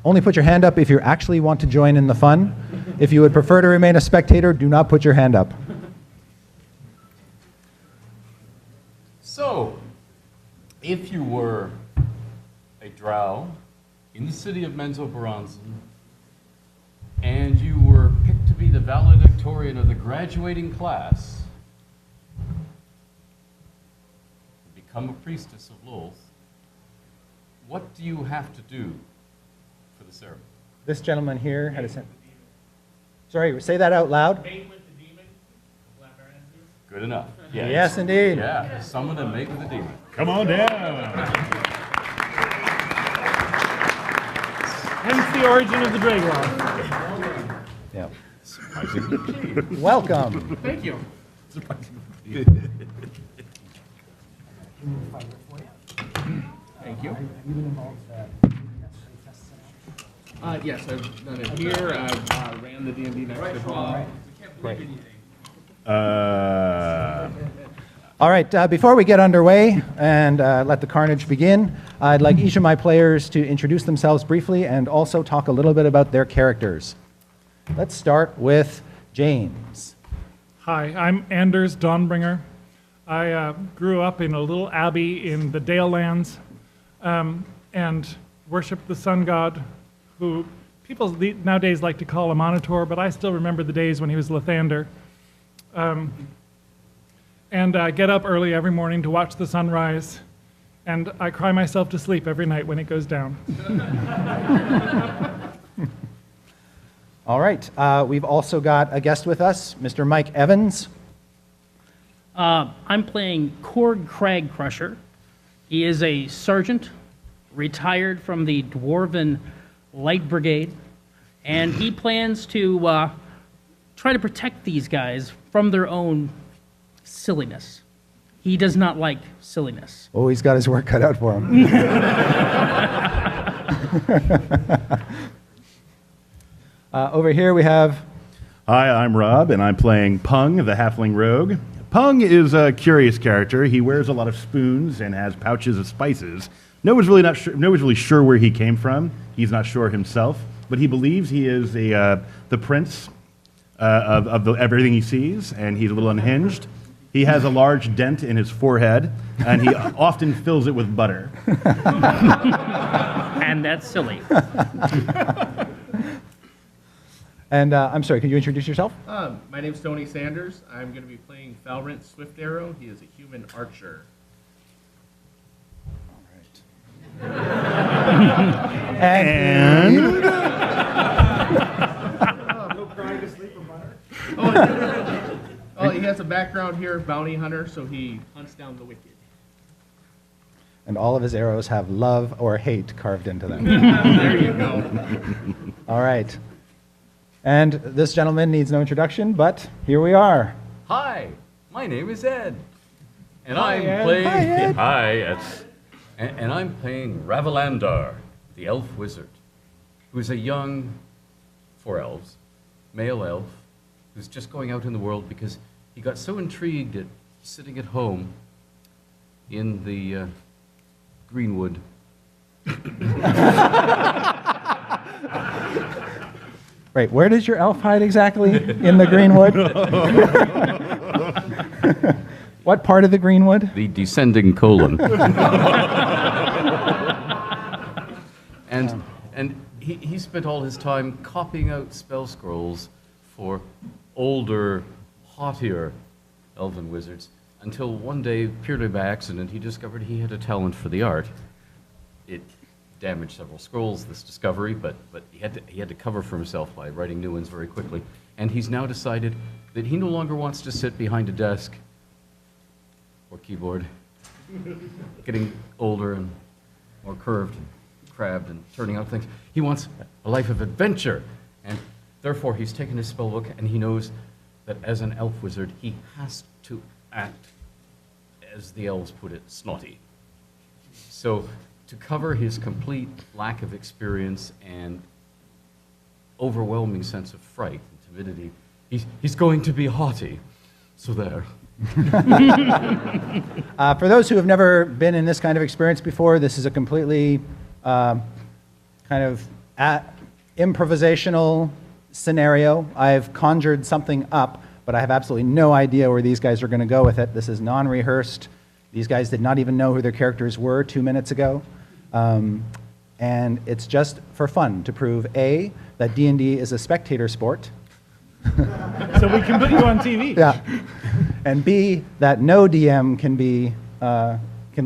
Only put your hand up if you actually want to join in the fun. If you would prefer to remain a spectator, do not put your hand up. So, if you were a drow in the city of Menzoberranzan, and you were picked to be the valedictorian of the graduating class, become a priestess of Lolth, what do you have to do for the ceremony? This gentleman here had a sentence. Sorry, say that out loud. Good enough. Yes, indeed. Yeah, summon and mate with the demon. Come on down. Hence the origin of the Dragloff. Yeah. Surprisingly. Welcome. Thank you. Thank you. Yes, I've done it here. I've ran the D&D next as well. Great. All right, before we get underway and let the carnage begin, I'd like each of my players to introduce themselves briefly and also talk a little bit about their characters. Let's start with James. Hi, I'm Anders Dawnbringer. I grew up in a little abbey in the Dale Lands and worshiped the sun god, who people nowadays like to call a Monitor, but I still remember the days when he was Lathander. And I get up early every morning to watch the sunrise, and I cry myself to sleep every night when it goes down. All right, we've also got a guest with us, Mr. Mike Evans. I'm playing Cord Crag Crusher. He is a sergeant, retired from the Dwarven Light Brigade, and he plans to try to protect these guys from their own silliness. He does not like silliness. Oh, he's got his work cut out for him. Over here we have... Hi, I'm Rob, and I'm playing Pung, the Halfling Rogue. Pung is a curious character. He wears a lot of spoons and has pouches of spices. Nobody's really sure where he came from. He's not sure himself, but he believes he is the prince of everything he sees, and he's a little unhinged. He has a large dent in his forehead, and he often fills it with butter. And that's silly. And I'm sorry, could you introduce yourself? My name's Tony Sanders. I'm going to be playing Falrent Swift Arrow. He is a human archer. And... Oh, he has a background here, bounty hunter, so he hunts down the wicked. and all of his arrows have love or hate carved into them. There you go. All right. And this gentleman needs no introduction, but here we are. Hi, my name is Ed. And Hi, I'm Ed. playing... Hi, Ed. Hi, Ed. And I'm playing Ravalandar, the elf wizard, who's a young, for elves, male elf, who's just going out in the world because he got so intrigued at sitting at home in the Greenwood. Right, where does your elf hide exactly? In the Greenwood? What part of the Greenwood? The descending colon. And he spent all his time copying out spell scrolls for older, haughtier elven wizards, until one day, purely by accident, he discovered he had a talent for the art. It damaged several scrolls, this discovery, but he had to cover for himself by writing new ones very quickly. And he's now decided that he no longer wants to sit behind a desk or keyboard, getting older and more curved and crabbed and turning out things. He wants a life of adventure, and therefore he's taken his spellbook and he knows that as an elf wizard, he has to act, as the elves put it, snotty. So to cover his complete lack of experience and overwhelming sense of fright and timidity, he's going to be haughty. So there. For those who have never been in this kind of experience before, this is a completely kind of Improvisational scenario. I've conjured something up, but I have absolutely no idea where these guys are going to go with it. This is non-rehearsed. These guys did not even know who their characters were 2 minutes ago. And it's just for fun to prove, A, that D&D is a spectator sport, So we can put you on TV. yeah, and B, that no DM can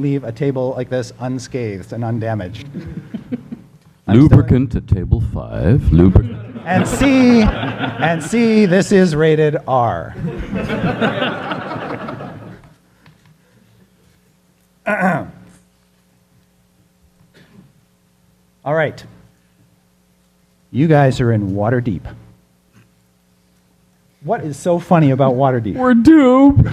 leave a table like this unscathed and undamaged. Lubricant at table 5. Lubricant. And C, this is rated R. All right. You guys are in Waterdeep. What is so funny about Waterdeep? We're doomed.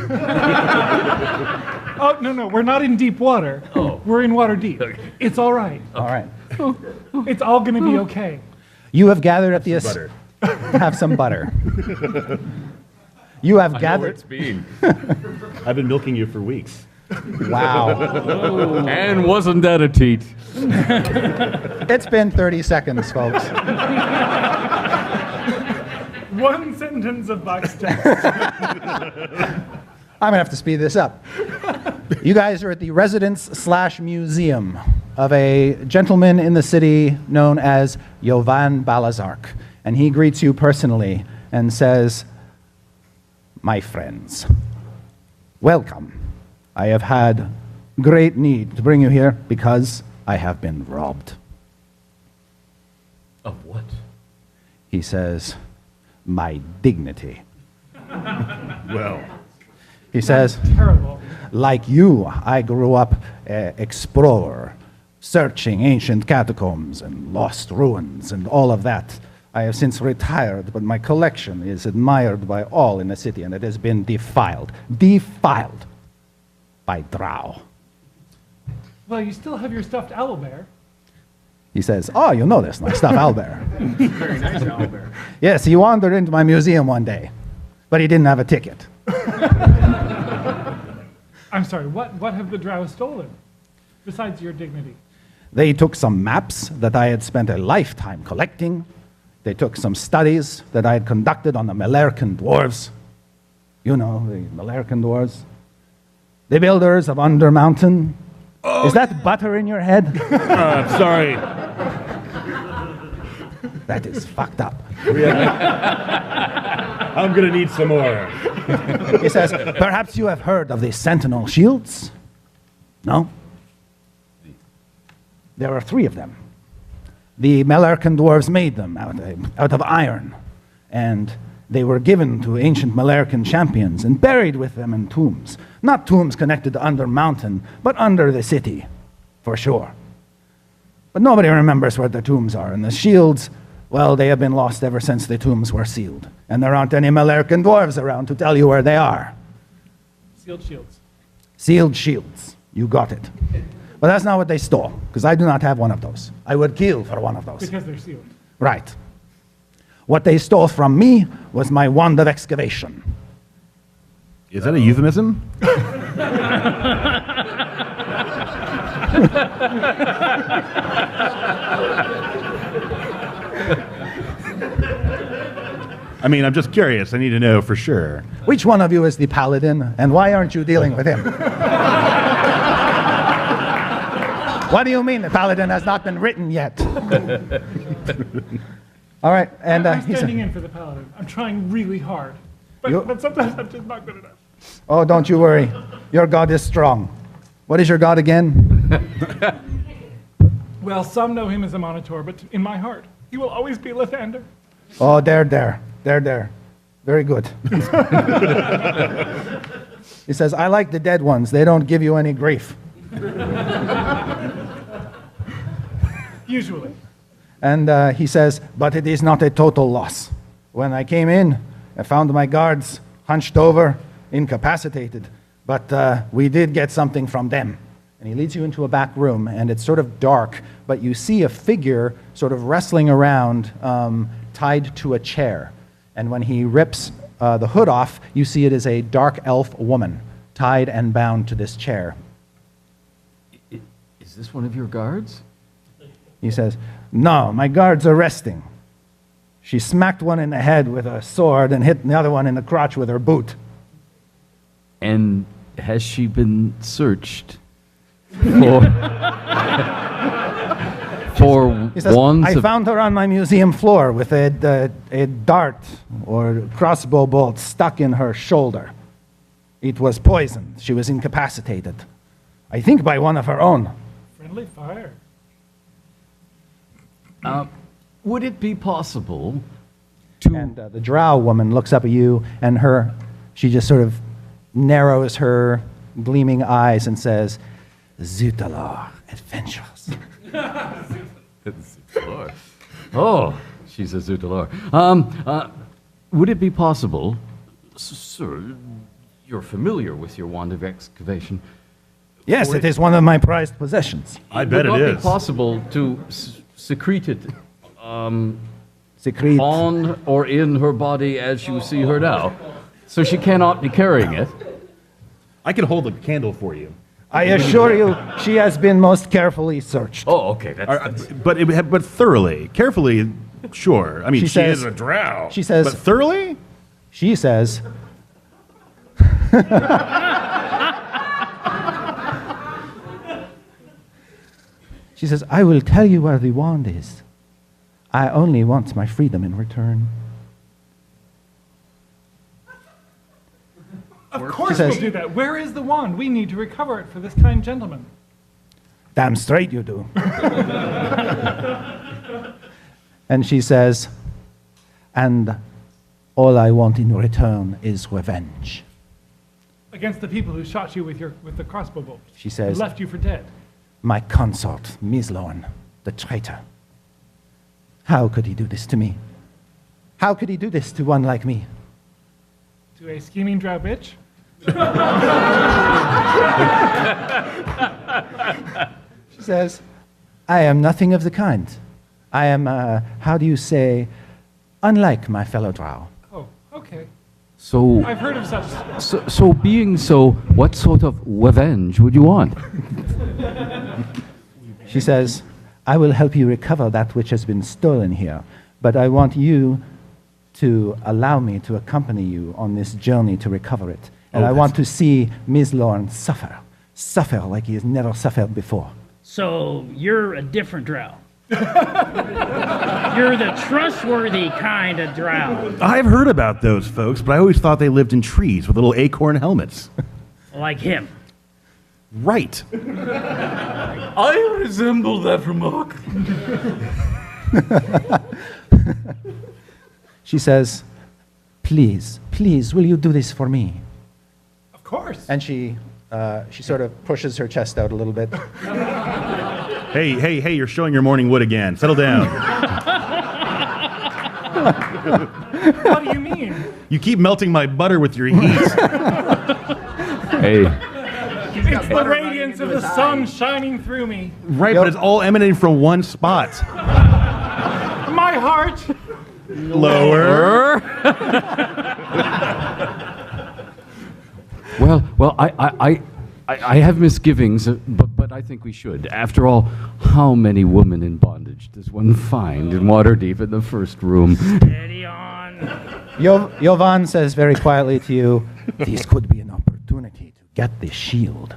Oh, no, we're not in deep water. Oh. We're in water deep. It's all right. All right. It's all going to be okay. You have gathered at the Butter. have some butter. You have I know where gathered. it's been. I've been milking you for weeks. Wow. And wasn't that a teat? It's been 30 seconds, folks. One sentence of box text. I'm going to have to speed this up. You guys are at the residence/museum of a gentleman in the city known as Jovan Balazark. And he greets you personally and says, "My friends, welcome. I have had great need to bring you here because I have been robbed." Of what? He says, "My dignity." Well, He says, Terrible. "Like you, I grew up an explorer, searching ancient catacombs and lost ruins and all of that. I have since retired, but my collection is admired by all in the city, and it has been defiled by drow." Well, you still have your stuffed owlbear. He says, "Oh, you know this, my stuffed owlbear." Very nice, Albert. Yes, he wandered into my museum one day, but he didn't have a ticket. I'm sorry, what have the drow stolen? Besides your dignity. They took some maps that I had spent a lifetime collecting. They took some studies that I had conducted on the Melercan dwarves. You know, the Melercan dwarves. The builders of Undermountain. Oh, is that butter in your head? sorry. That is fucked up. I'm going to need some more. He says, "Perhaps you have heard of the Sentinel shields? No? There are 3 of them. The Melercan dwarves made them out of iron, and they were given to ancient Melercan champions and buried with them in tombs. Not tombs connected to Undermountain, but under the city, for sure. But nobody remembers where the tombs are, and the shields, well, they have been lost ever since the tombs were sealed. And there aren't any Melercan dwarves around to tell you where they are. Sealed shields. Sealed shields. You got it. But that's not what they stole, because I do not have one of those. I would kill for one of those. Because they're sealed. Right. What they stole from me was my wand of excavation." Is that a euphemism? I mean, I'm just curious. I need to know for sure. Which one of you is the paladin, and why aren't you dealing with him? What do you mean the paladin has not been written yet? All right, and I'm he standing said, in for the paladin. I'm trying really hard. But, You- but sometimes I'm just not good enough. "Oh, don't you worry. Your god is strong." What is your god again? Well, some know him as a Monitor, but in my heart, he will always be Lathander. Oh, there. Very good. He says, "I like the dead ones. They don't give you any grief." Usually. And he says, "But it is not a total loss. When I came in, I found my guards hunched over, incapacitated. But we did get something from them." And he leads you into a back room, and it's sort of dark, but you see a figure sort of wrestling around, tied to a chair. And when he rips the hood off, you see it is a dark elf woman, tied and bound to this chair. Is this one of your guards? He says, "No, my guards are resting." She smacked one in the head with a sword and hit the other one in the crotch with her boot. And has she been searched for, for He says, wands "I of... found her on my museum floor with a dart or crossbow bolt stuck in her shoulder. It was poisoned. She was incapacitated. I think by one of her own." Friendly fire. Would it be possible to... And the drow woman looks up at you, and she just sort of narrows her gleaming eyes and says, "Zutalar adventures." Zutalar. Oh, she's a Zutalar. Would it be possible, sir, you're familiar with your wand of excavation. Yes, it is one of my prized possessions. I bet it Would it is. be possible to secrete it Secret. on or in her body as you see her now? So she cannot be carrying it. I can hold a candle for you. I assure you, she has been most carefully searched. Oh, okay. That's, But thoroughly, carefully, sure. I mean, She she says- is a drow. she says- But thoroughly? She says, she says, "I will tell you where the wand is. I only want my freedom in return." Of course says- we'll do that. Where is the wand? We need to recover it for this kind gentleman. Damn straight you do. And she says, "And all I want in return is revenge." Against the people who shot you with the crossbow bolt. She says- And left you for dead. My consort, Mislorn, the traitor. How could he do this to me? How could he do this to one like me? To a scheming drow bitch. She says, "I am nothing of the kind. I am, how do you say, unlike my fellow drow." Oh, okay. so, I've heard of such. so being so, what sort of revenge would you want? She says, "I will help you recover that which has been stolen here, but I want you to allow me to accompany you on this journey to recover it. And I want to see Mislorn suffer like he has never suffered before." So you're a different drow. You're the trustworthy kind of drow, I've heard about those folks, but I always thought they lived in trees with little acorn helmets. like him. Right. I resemble that remark. She says, please, will you do this for me?" Of course. And she sort of pushes her chest out a little bit. Hey, you're showing your morning wood again. Settle down. What do you mean? You keep melting my butter with your heat. Hey, It's the radiance of the sun shining through me. Right, but it's all emanating from one spot. My heart. Lower. well, I have misgivings, but I think we should. After all, how many women in bondage does one find in Waterdeep in the first room? Steady on. Jovan says very quietly to you, "This could be an opportunity to get this shield.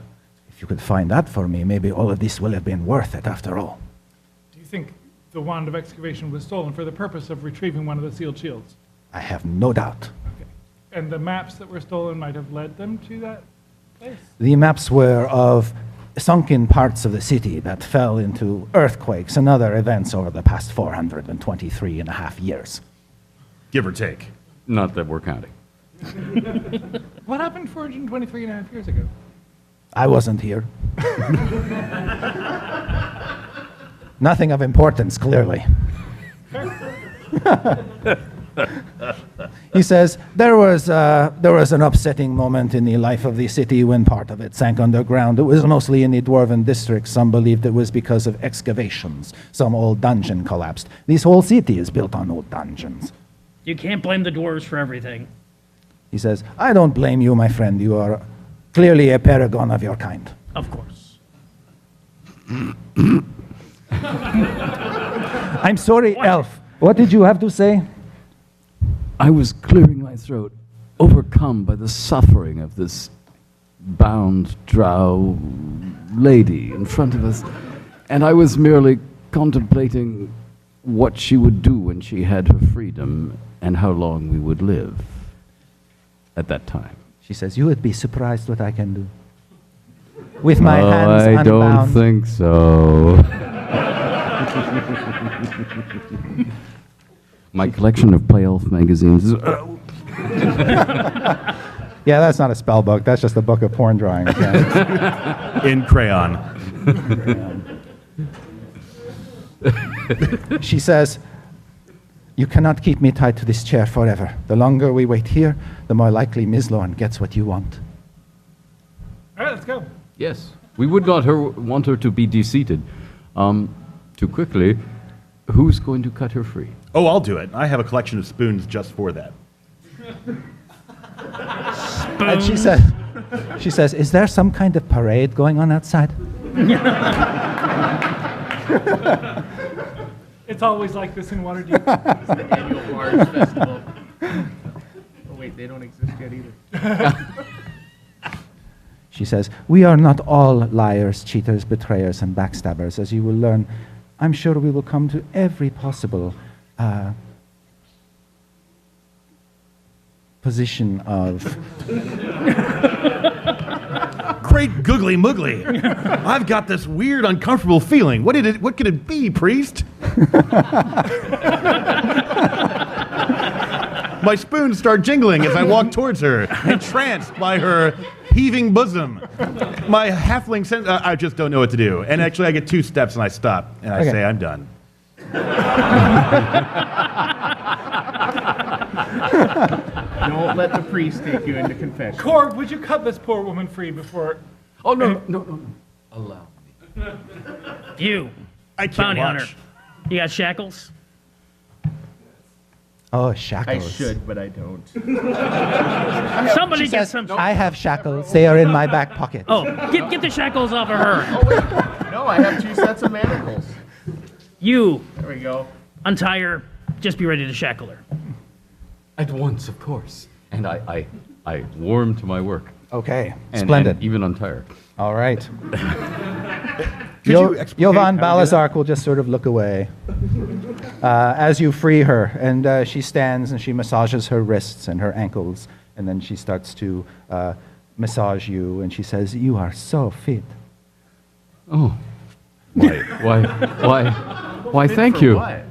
If you could find that for me, maybe all of this will have been worth it after all." Do you think the wand of excavation was stolen for the purpose of retrieving one of the sealed shields? I have no doubt. Okay. And the maps that were stolen might have led them to that place? The maps were of sunken parts of the city that fell into earthquakes and other events over the past 423 and a half years. Give or take. Not that we're counting. What happened 423 and a half years ago? I wasn't here. Nothing of importance, clearly. He says, there was an upsetting moment in the life of the city when part of it sank underground. It was mostly in the Dwarven district. Some believed it was because of excavations. Some old dungeon collapsed. This whole city is built on old dungeons. You can't blame the dwarves for everything. He says, I don't blame you, my friend. You are clearly a paragon of your kind. Of course. I'm sorry, elf. What did you have to say? I was clearing my throat, overcome by the suffering of this bound drow lady in front of us, and I was merely contemplating what she would do when she had her freedom and how long we would live at that time. She says, you would be surprised what I can do. With my hands I don't unbound. think so. My collection of Play Elf magazines is... Yeah, that's not a spell book. That's just a book of porn drawings. Yeah. In crayon. She says, you cannot keep me tied to this chair forever. The longer we wait here, the more likely Ms. Lorne gets what you want. All right, let's go. Yes, we would not want her to be deseated too quickly. Who's going to cut her free? Oh, I'll do it. I have a collection of spoons just for that. And she says, is there some kind of parade going on outside? It's always like this in Waterdeep. It's the annual Bards Festival. Oh wait, they don't exist yet either. She says, we are not all liars, cheaters, betrayers, and backstabbers. As you will learn, I'm sure we will come to every possible position of... Great googly moogly. I've got this weird, uncomfortable feeling. What could it be, priest? My spoons start jingling as I walk towards her, entranced by her heaving bosom. My halfling sense, I just don't know what to do. And actually, I get 2 steps and I stop, and I Okay. say, I'm done. Don't let the priest take you into confession. Korg, would you cut this poor woman free before... Oh, no. Allow me. You, I can't bounty watch. hunter. You got shackles? Oh, I shackles. should, but I don't. Somebody She get says, some... I have shackles. They are in my back pocket. Oh, get the shackles off of her. No, I have 2 sets of manacles. You, There we go. untie her. Just be ready to shackle her. At once, of course. And I warm to my work. Okay, And, splendid. And even untired. All right. Could you explicate Jovan how to do that? Balazark will just sort of look away as you free her, and she stands and she massages her wrists and her ankles, and then she starts to massage you, and she says, "You are so fit." Oh. Why, thank for you. what?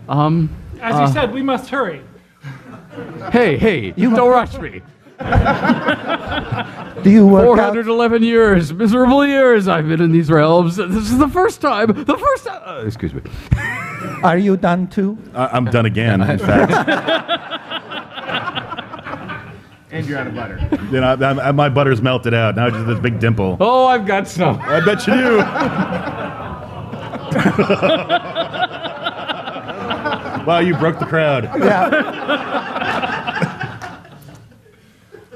As you said, we must hurry. Hey, don't rush me. Do you work out? 411 years, miserable years I've been in these realms. This is the first time. Excuse me. Are you done too? I'm done again, in fact. And you're out of butter. You know, my butter's melted out. Now it's just this big dimple. Oh, I've got some. I bet you do. Wow, you broke the crowd. Yeah.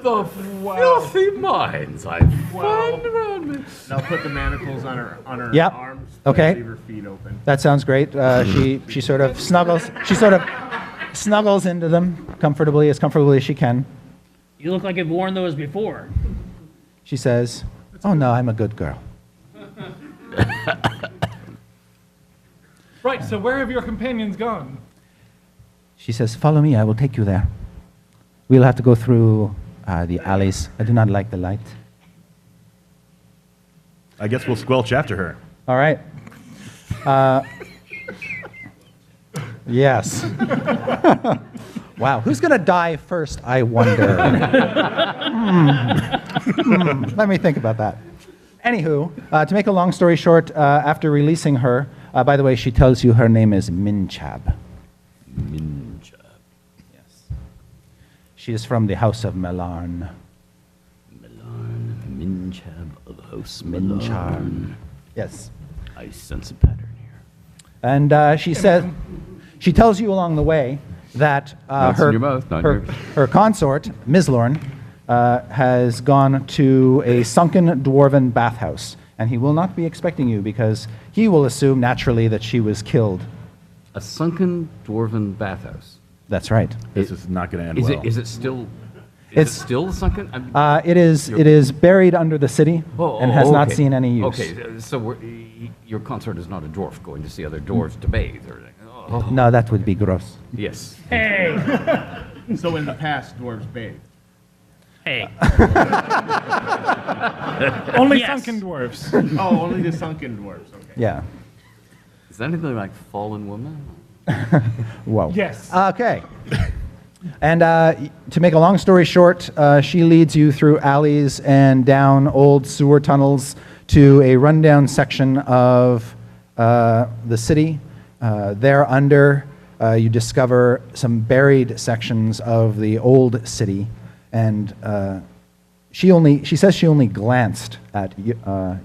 The filthy minds I find around me. Now put the manacles on her Yep. arms. Okay. Leave her feet open. That sounds great. She sort of snuggles. She sort of snuggles into them comfortably as she can. You look like you've worn those before. She says, "Oh no, I'm a good girl." Right, so where have your companions gone? She says, "Follow me. I will take you there. We'll have to go through the alleys. I do not like the light." I guess we'll squelch after her. All right. Yes. Wow. Who's going to die first, I wonder? Let me think about that. Anywho, to make a long story short, after releasing her, by the way, she tells you her name is Minchab. Yes. She is from the House of Melarn. Minchab of House Minchar. Yes. I sense a pattern here. And she tells you along the way that Nuts in your mouth, not in her consort, Ms. Lorne, has gone to a sunken dwarven bathhouse. and he will not be expecting you because he will assume naturally that she was killed. A sunken dwarven bathhouse. That's right. This is not going to end Is well. it? Is it still? It's- Is it still sunken? I mean, It is buried under the city and has not okay. seen any use. Okay, so your consort is not a dwarf going to see other dwarves to bathe or anything. Oh, No, that would be gross. yes. Hey, So in the past, dwarves bathed. hey. Only Yes. sunken dwarfs. Oh, only the sunken dwarves. Okay. Yeah. Is that anything like Fallen Woman? Whoa. Yes. Okay. And to make a long story short, she leads you through alleys and down old sewer tunnels to a rundown section of the city. There under, you discover some buried sections of the old city, and she says she only glanced at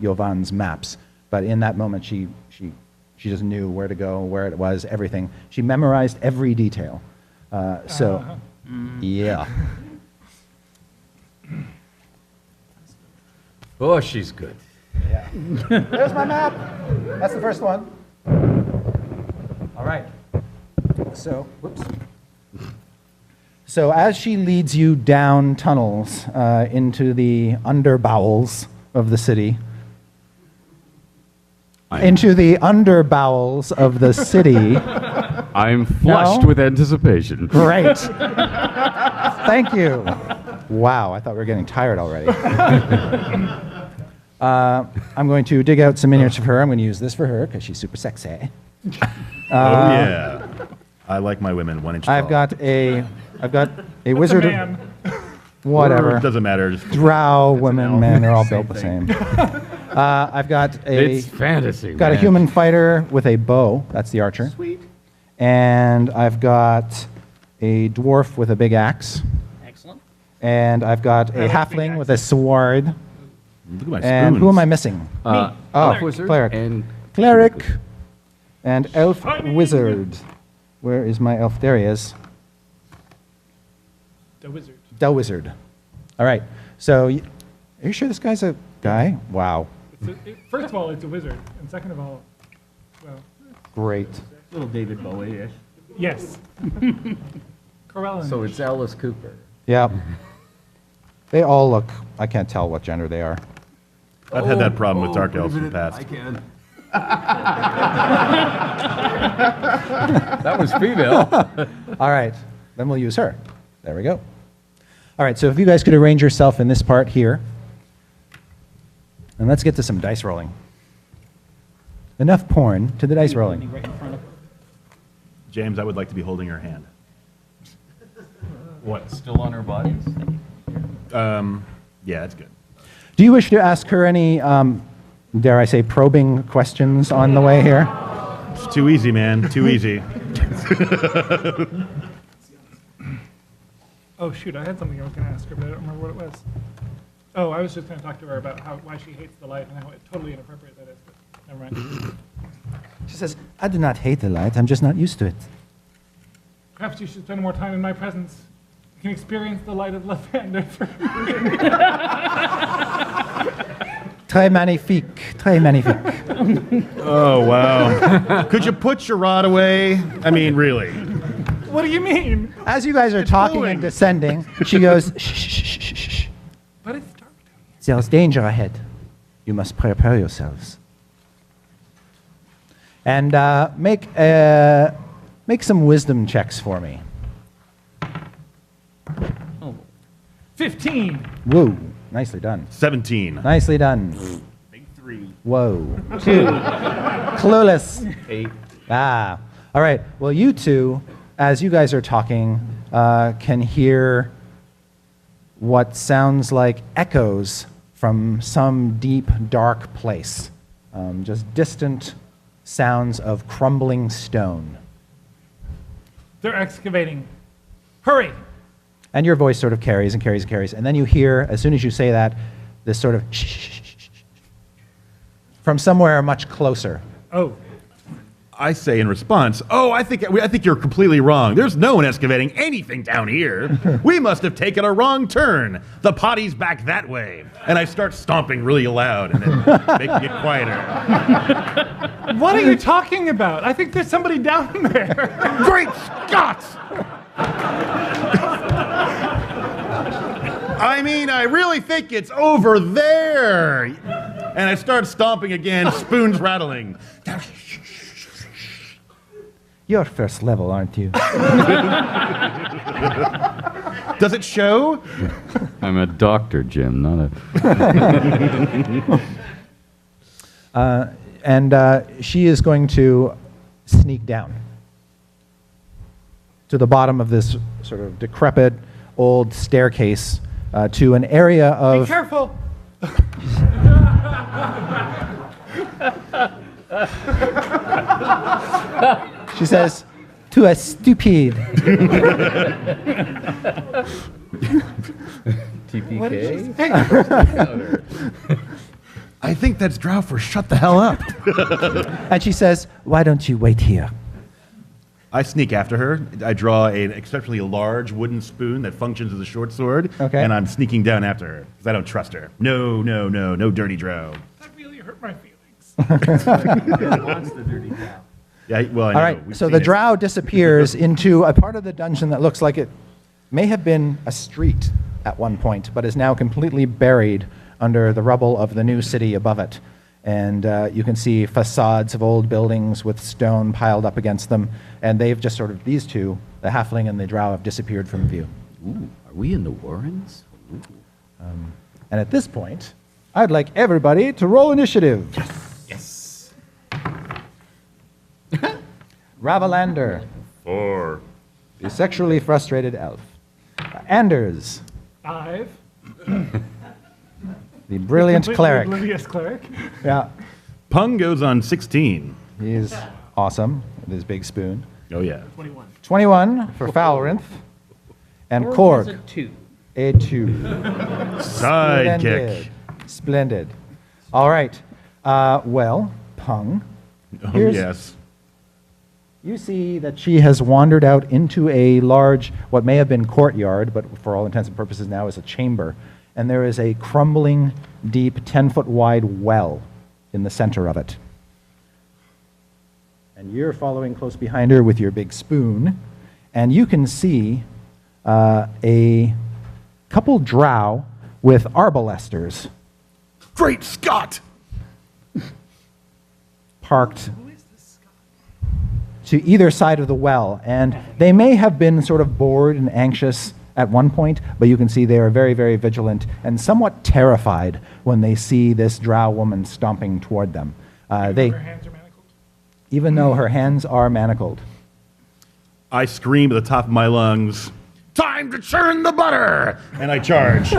Yovan's maps, but in that moment she just knew where to go, where it was, everything. She memorized every detail. Yeah. Oh, she's good. There's my map. That's the first one. All right. So, whoops. So as she leads you down tunnels into the underbowels of the city, into the underbowels of the city. I'm flushed No? with anticipation. Great. Thank you. Wow, I thought we were getting tired already. I'm going to dig out some miniatures of her. I'm going to use this for her because she's super sexy. Oh, yeah. I like my women 1 inch tall. I've got a wizard. Man. Whatever. It doesn't matter. Just Drow, women, elf. men, they're all Same built the thing. same. I've got It's fantasy. got a man. human fighter with a bow. That's the archer. Sweet. And I've got a dwarf with a big axe. Excellent. And I've got a like big halfling with a sword. Look at my And spoons. who am I missing? Oh, Cleric. wizard Cleric. and Cleric and elf Funny. wizard. Where is my elf? There he is. The wizard. The wizard. All right. So, are you sure this guy's a guy? Wow. First of all, it's a wizard, and second of all, well, Great. Little David Bowie-ish. yes. Corellin. So it's Alice Cooper. Yeah. They all look, I can't tell what gender they are. I've had that problem with dark elves in the I past. can. That was female. All right. Then we'll use her. There we go. All right. So if you guys could arrange yourself in this part here. And let's get to some dice rolling. Enough porn to the dice rolling. Right in front of James, I would like to be holding her hand. What? Still on her bodies? Yeah, that's good. Do you wish to ask her any, dare I say, probing questions on the way here? It's too easy, man. Too easy. Oh shoot, I had something I was going to ask her, but I don't remember what it was. Oh, I was just going to talk to her about why she hates the light and how totally inappropriate that is. But never mind. She says, I do not hate the light. I'm just not used to it. Perhaps you should spend more time in my presence. You can experience the light of Lavender. Très magnifique. Très magnifique. Oh, wow. Could you put your rod away? I mean, really. What do you mean? As you guys are talking and descending, she goes, shh, shh, shh, shh, shh. But it's dark down here. There's danger ahead. You must prepare yourselves. And make some wisdom checks for me. Oh, 15. Whoa, nicely done. 17. Nicely done. Big 3. Whoa. 2. Clueless. 8. Ah. All right. Well, you two, as you guys are talking, can hear what sounds like echoes from some deep, dark place. Just distant sounds of crumbling stone. They're excavating. Hurry! And your voice sort of carries and carries and carries. And then you hear, as soon as you say that, this sort of shh, shh, shh, shh, shh, from somewhere much closer. Oh, I say in response, "Oh, I think you're completely wrong. There's no one excavating anything down here. We must have taken a wrong turn. The potty's back that way." And I start stomping really loud and then making it quieter. What are you talking about? I think there's somebody down there. Great Scott! I mean, I really think it's over there. And I start stomping again, spoons rattling. You're first level, aren't you? Does it show? I'm a doctor, Jim, not a. And she is going to sneak down to the bottom of this sort of decrepit old staircase to an area Be of. careful. She says, to a stupid. TPK? I think that's Drow for shut the hell up. And she says, why don't you wait here? I sneak after her. I draw an exceptionally large wooden spoon that functions as a short sword. Okay. And I'm sneaking down after her because I don't trust her. No dirty Drow. That really hurt my feelings. Yeah, well, I know. All right, We've so seen the it. drow disappears into a part of the dungeon that looks like it may have been a street at one point, but is now completely buried under the rubble of the new city above it. And you can see facades of old buildings with stone piled up against them, and they've just sort of, these two, the halfling and the drow, have disappeared from view. Ooh, are we in the Warrens? Ooh. And at this point, I'd like everybody to roll initiative. Yes. Ravalander, 4. the sexually frustrated elf. Anders, 5. the brilliant Completely cleric. Oblivious cleric. Yeah, Pung goes on 16. he's awesome with his big spoon. Oh, yeah. 21. 21 for Falrinth. And Korg has a Korg, 2. a 2. Sidekick. Splendid. All right. Well, Pung, Oh, Here's- yes. you see that she has wandered out into a large, what may have been courtyard, but for all intents and purposes now is a chamber. And there is a crumbling, deep, 10-foot wide well in the center of it. And you're following close behind her with your big spoon. And you can see a couple drow with arbalesters Great Scott! parked to either side of the well. And they may have been sort of bored and anxious at one point, but you can see they are very, very vigilant and somewhat terrified when they see this drow woman stomping toward them. Her hands are manacled. Even though her hands are manacled. I scream at the top of my lungs, "Time to churn the butter!" And I charge.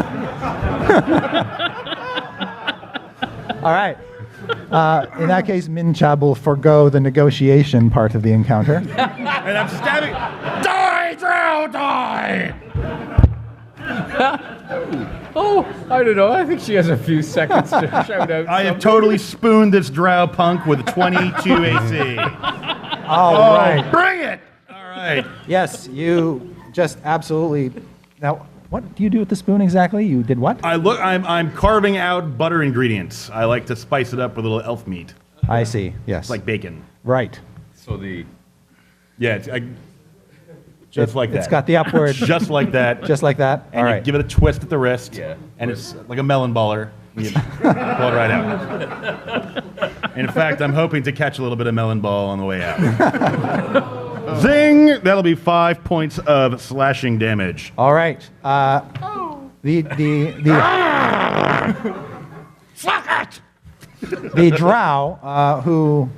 All right. In that case, Minchab will forego the negotiation part of the encounter. And I'm stabbing. Die, Drow, die! Oh, I don't know. I think she has a few seconds to shout out. I have totally spooned this Drow punk with 22 AC. All right. Bring it! All right. Yes, you just absolutely. Now, what do you do with the spoon exactly? You did what? I'm carving out butter ingredients. I like to spice it up with a little elf meat, I see. Yes. like bacon. Right. So the Yeah, just like that. It's got the upward. just like that. Just like that. And All you right. give it a twist at the wrist. Yeah. And it's like a melon baller. You pull it right out. In fact, I'm hoping to catch a little bit of melon ball on the way out. Zing! That'll be 5 points of slashing damage. All right. The drow who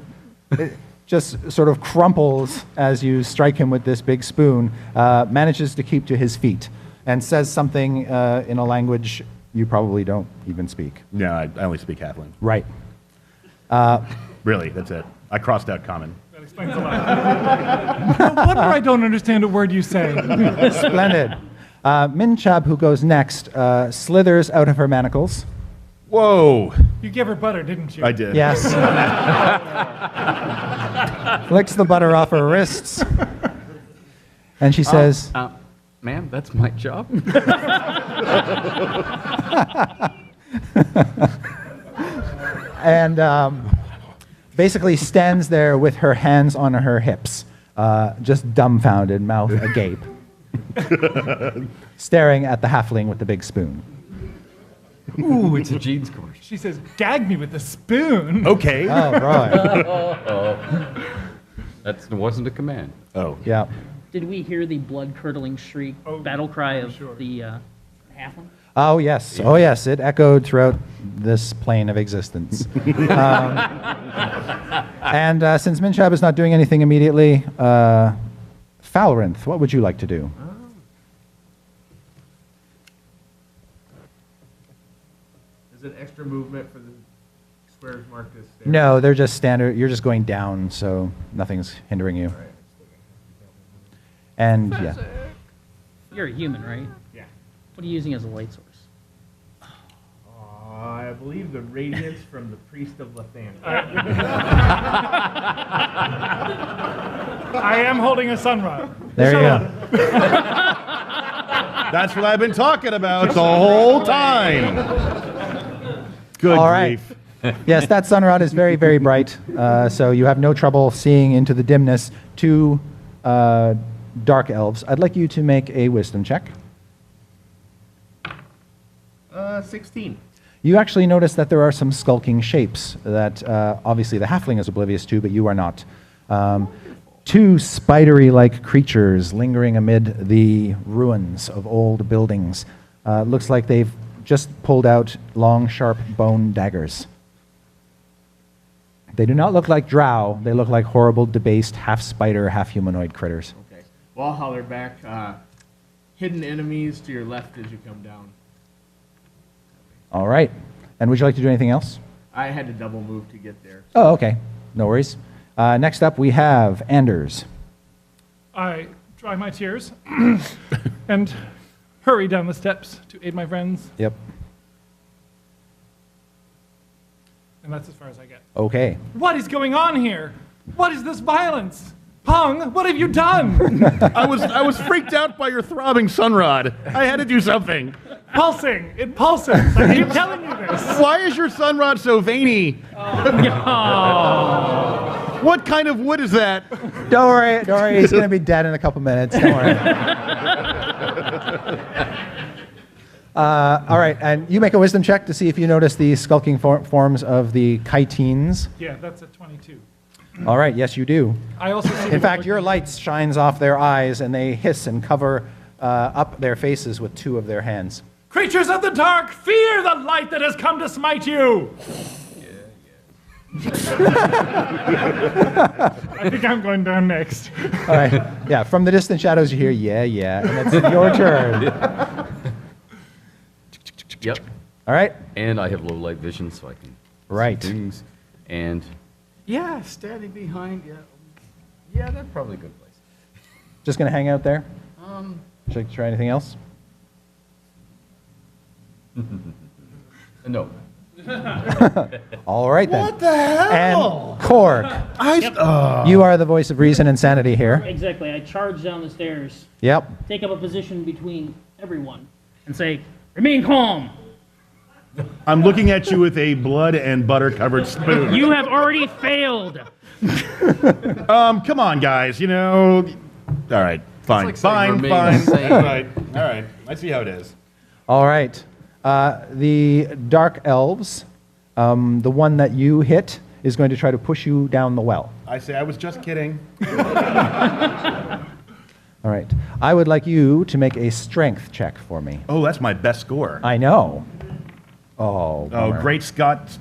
just sort of crumples as you strike him with this big spoon manages to keep to his feet and says something in a language you probably don't even speak. No, I only speak halfling. Right. Really, that's it. I crossed out common. That explains a lot. No wonder I don't understand a word you say. Splendid. Minchab, who goes next, slithers out of her manacles. Whoa! You gave her butter, didn't you? I did. Yes. licks the butter off her wrists. And she says, Ma'am, that's my job. and basically stands there with her hands on her hips, just dumbfounded, mouth agape, staring at the halfling with the big spoon. Ooh, it's a jeans commercial. She says, "Gag me with a spoon." Okay. Oh, right. That wasn't a command. Oh. Yeah. Did we hear the blood-curdling shriek, battle cry of the halfling? Oh, yes. Oh, yes. It echoed throughout this plane of existence. And since Minshab is not doing anything immediately, Falrinth, what would you like to do? Is it extra movement for the squares marked as there? No, they're just standard. You're just going down, so nothing's hindering you. And yeah. You're a human, right? Yeah. What are you using as a light source? I believe the radiance from the priest of Lathan. I am holding a sunrod. There you go. That's what I've been talking about the whole time. Good All right. grief. Yes, that sunrod is very, very bright, so you have no trouble seeing into the dimness. Two dark elves. I'd like you to make a wisdom check. 16. You actually notice that there are some skulking shapes that obviously the halfling is oblivious to, but you are not. Two spidery-like creatures lingering amid the ruins of old buildings. Looks like they've just pulled out long, sharp bone daggers. They do not look like drow. They look like horrible, debased, half-spider, half-humanoid critters. Okay. Well, I'll holler back. Hidden enemies to your left as you come down. All right. And would you like to do anything else? I had to double move to get there. Oh, okay. No worries. Next up, we have Anders. I dry my tears and hurry down the steps to aid my friends, Yep. and that's as far as I get. Okay. What is going on here? What is this violence? Pung, what have you done? I was freaked out by your throbbing sunrod. I had to do something. Pulsing. It pulses. I keep telling you this. Why is your sunrod so veiny? What kind of wood is that? Don't worry. Don't worry. He's going to be dead in a couple minutes. Don't worry. All right. And you make a wisdom check to see if you notice the skulking forms of the chitines. Yeah, that's at 22. All right. Yes, you do. I also see In fact, your light shines off their eyes, and they hiss and cover up their faces with two of their hands. creatures of the dark, fear the light that has come to smite you. I think I'm going down next. All right. Yeah. From the distant shadows, you hear, yeah, yeah. And it's your turn. Yep. All right. And I have low light vision, so I can see Right. things. And yeah, standing behind. Yeah, that's probably a good place. Just going to hang out there? Should I try anything else? No. All right, then. What the hell? And Korg, you are the voice of reason and sanity here. Exactly. I charge down the stairs, Yep. take up a position between everyone, and say, "Remain calm. I'm looking at you with a blood and butter covered spoon. You have already failed." Come on, guys. You know. All right. Fine. like saying Fine. remain Fine. sane. All right. All right. I see how it is. All right. The dark elves, the one that you hit, is going to try to push you down the well. I say I was just kidding. All right. I would like you to make a strength check for me. Oh, that's my best score. I know. Oh, Oh, bummer. great Scott.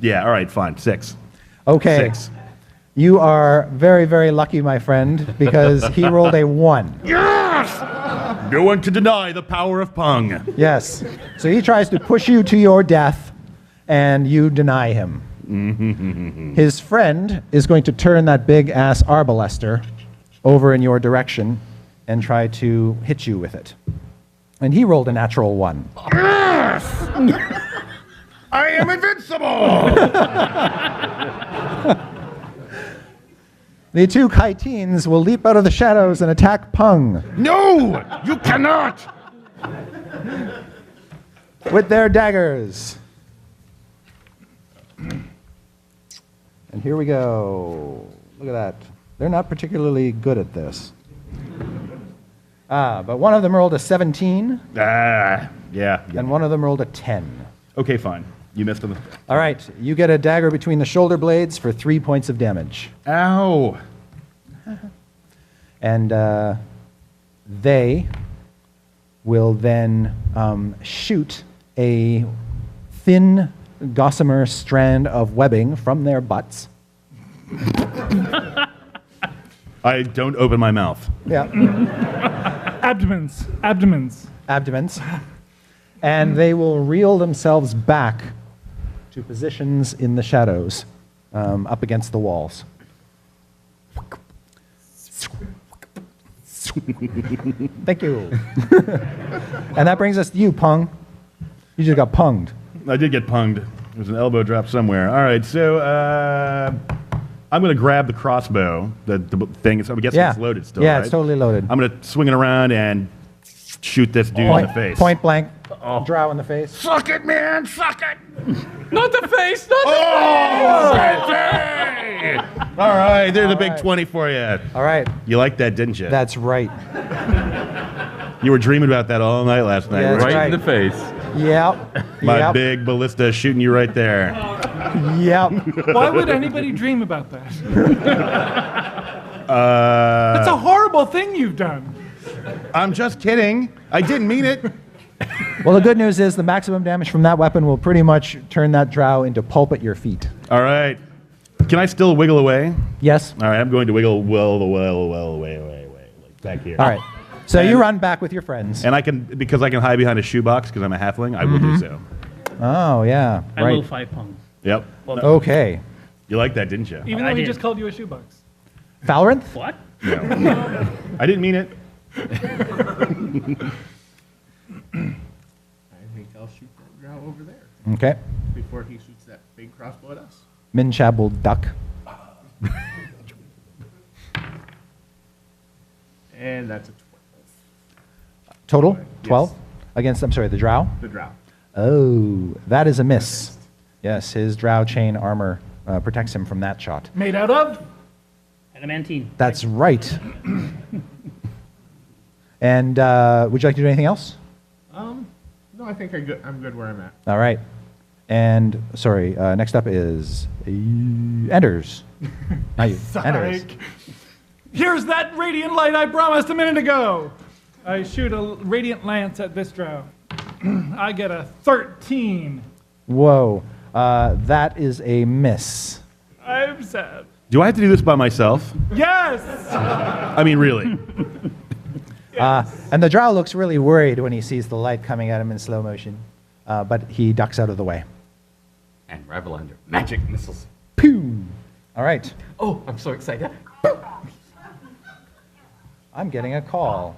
Yeah. All right. Fine. 6. Okay. 6. You are very, very lucky, my friend, because he rolled a 1. No one can deny the power of Pung. Yes. So he tries to push you to your death, and you deny him. His friend is going to turn that big-ass arbalester over in your direction and try to hit you with it. And he rolled a natural 1. I am invincible. The two Kaiteens will leap out of the shadows and attack Pung No! You cannot! with their daggers. And here we go. Look at that. They're not particularly good at this. But one of them rolled a 17, Yeah. and one of them rolled a 10. Okay, fine. You missed them. All right, you get a dagger between the shoulder blades for 3 points of damage. Ow! And they will then shoot a thin gossamer strand of webbing from their butts. I don't open my mouth. Yeah. Abdomens. Abdomens. And they will reel themselves back to positions in the shadows, up against the walls. Thank you. And that brings us to you, Pung. You just got punged. I did get punged. There's an elbow drop somewhere. All right, so I'm going to grab the crossbow, the thing. So I'm guessing it's loaded still, Yeah, right? it's totally loaded. I'm going to swing it around and shoot this dude in the face. Point blank. Drow in the face. Suck it, man! Suck it! Not the face! Not the All right, there's a big 20 for you. All right. You liked that, didn't you? That's right. You were dreaming about that all night last night, Yeah, right? that's Right in right. the face. Yep. My Yep. big ballista shooting you right there. Yep. Why would anybody dream about that? Uh, That's a horrible thing you've done. I'm just kidding. I didn't mean it. Well, the good news is the maximum damage from that weapon will pretty much turn that drow into pulp at your feet. All right. Can I still wiggle away? Yes? All right, I'm going to wiggle well away, like back here. All right. So you run back with your friends. And I can, because I can hide behind a shoebox because I'm a halfling, I will do so. Oh, yeah. I will Right. 5 Pung. Yep. Okay. You like that, didn't you? Even I though he did. just called you a shoebox. Valrinth? What? No. I didn't mean it. I think I'll shoot that drow over there Okay. before he shoots that big crossbow at us. Minchab will duck. And that's a 12. Total? Yes. 12? Against, I'm sorry, the drow? The drow. Oh, that is a miss. Yes, his drow chain armor protects him from that shot. Made out of? Adamantine. That's right. And would you like to do anything else? No, I think I'm good where I'm at. All right. And, sorry, next up is Enders. Not you. Enders. Psych. Here's that radiant light I promised a minute ago. I shoot a radiant lance at this drow. I get a 13. Whoa. That is a miss. I'm sad. Do I have to do this by myself? Yes! I mean, really? And the drow looks really worried when he sees the light coming at him in slow motion. But he ducks out of the way. And Ravalander. Magic missiles. Pew! All right. Oh, I'm so excited. I'm getting a call.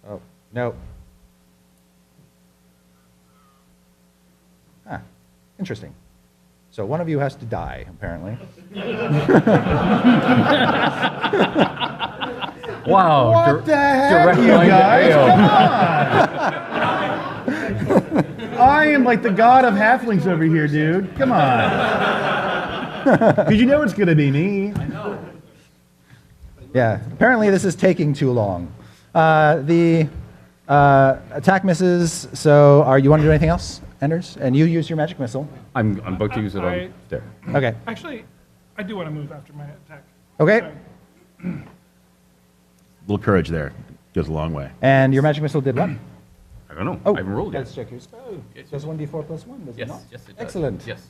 Oh, no. Ah, interesting. So one of you has to die, apparently. Wow. What the heck, direct you line to guys? AO. Come on! I am like the god of halflings over here, dude. Come on. Because you know it's going to be me. Yeah, apparently this is taking too long. The attack misses, so you want to do anything else, Enders? And you use your magic missile. I'm about to use it I- on there. Okay. Actually, I do want to move after my attack. Okay. Sorry. Little courage there goes a long way. And your magic missile did what? I don't know. Oh, I haven't rolled yet. let's check your spell. It does 1d4 plus 1, does it Yes, not? yes, it does. Excellent. Yes.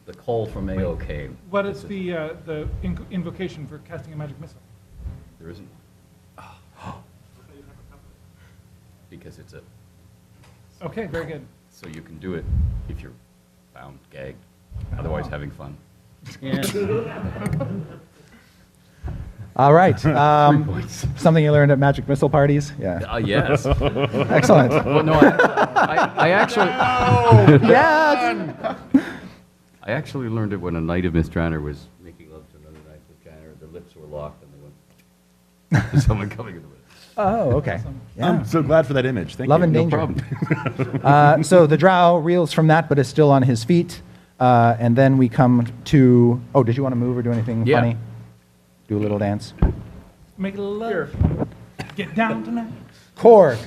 The call from AO came. What is the invocation for casting a magic missile? There isn't one. Because it's a, Okay, very good. so you can do it if you're bound, gagged, otherwise having fun. Yeah. All right. 3 points. Something you learned at magic missile parties? Yeah. Yes. Excellent. Well, no, I actually, Yes! I actually learned it when a knight of Mistranor was making love to another knight of Mistranor. Their lips were locked and they went to someone coming in the room. Oh, okay. Yeah. I'm so glad for that image. Thank Love you. and No danger. problem. So the drow reels from that, but is still on his feet. And then we come to. Oh, did you want to move or do anything Yeah. funny? Do a little dance. Make love. Get down tonight. Korg.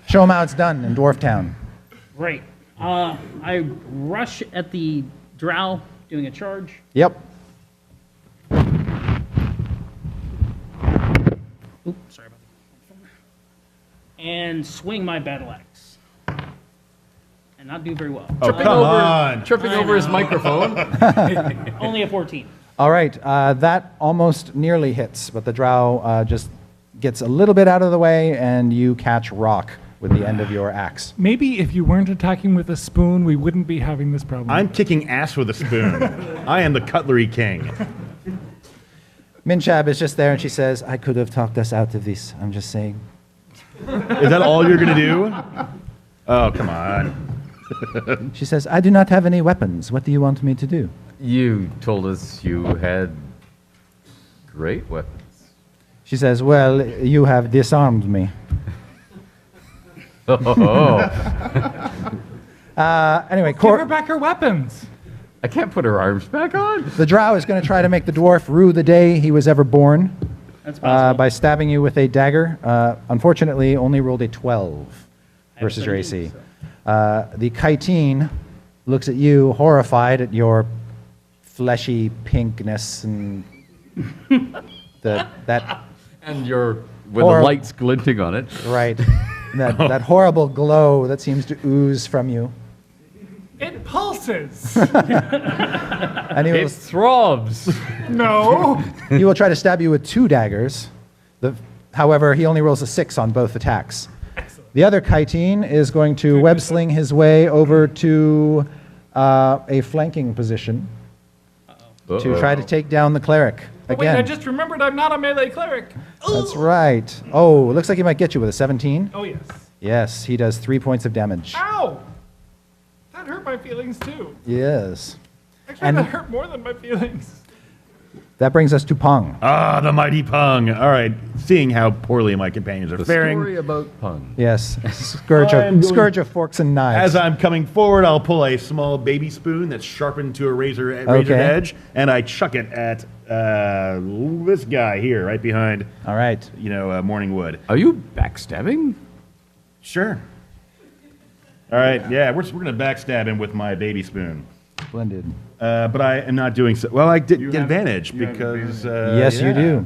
Show him how it's done in Dwarf Town. Great. I rush at the drow doing a charge. Yep. Oops, sorry about that. And swing my battle axe. And not do very well. Oh, come on. Tripping over his microphone. Only a 14. All right. That almost nearly hits, but the drow just gets a little bit out of the way, and you catch Rock with the end of your axe. Maybe if you weren't attacking with a spoon, we wouldn't be having this problem. I'm kicking ass with a spoon. I am the cutlery king. Minchab is just there, and she says, I could have talked us out of this. I'm just saying. Is that all you're going to do? Oh, come on. She says, I do not have any weapons. What do you want me to do? You told us you had great weapons. She says, well, you have disarmed me. Oh, Anyway, Give her Korg, back her weapons. I can't put her arms back on. the drow is going to try to make the dwarf rue the day he was ever born That's possible. by stabbing you with a dagger. Unfortunately, only rolled a 12 versus your AC. The chitin looks at you, horrified at your fleshy pinkness and that And you're with Or- the lights glinting on it. right that horrible glow that seems to ooze from you. It pulses. And It throbs. No. he will try to stab you with 2 daggers. However, he only rolls a 6 on both attacks. The other chitin is going to web sling his way over to a flanking position to try to take down the cleric Wait, again. I just remembered I'm not a melee cleric. That's right. Oh, looks like he might get you with a 17. Oh, yes. Yes, he does 3 points of damage. Ow! That hurt my feelings, too. Yes. Actually, And- that hurt more than my feelings. That brings us to Pong. Ah, the mighty Pung. All right, seeing how poorly my companions are The faring, story about Pung. Yes, scourge I'm of, going- scourge of forks and knives. as I'm coming forward, I'll pull a small baby spoon that's sharpened to a razor Okay. edge, and I chuck it at this guy here, right behind, All right. Morning Wood. Are you backstabbing? Sure. All right, yeah, we're going to backstab him with my baby spoon. Splendid. But I am not doing so. Well, I did get have- advantage you have because. Yes, you yeah. do.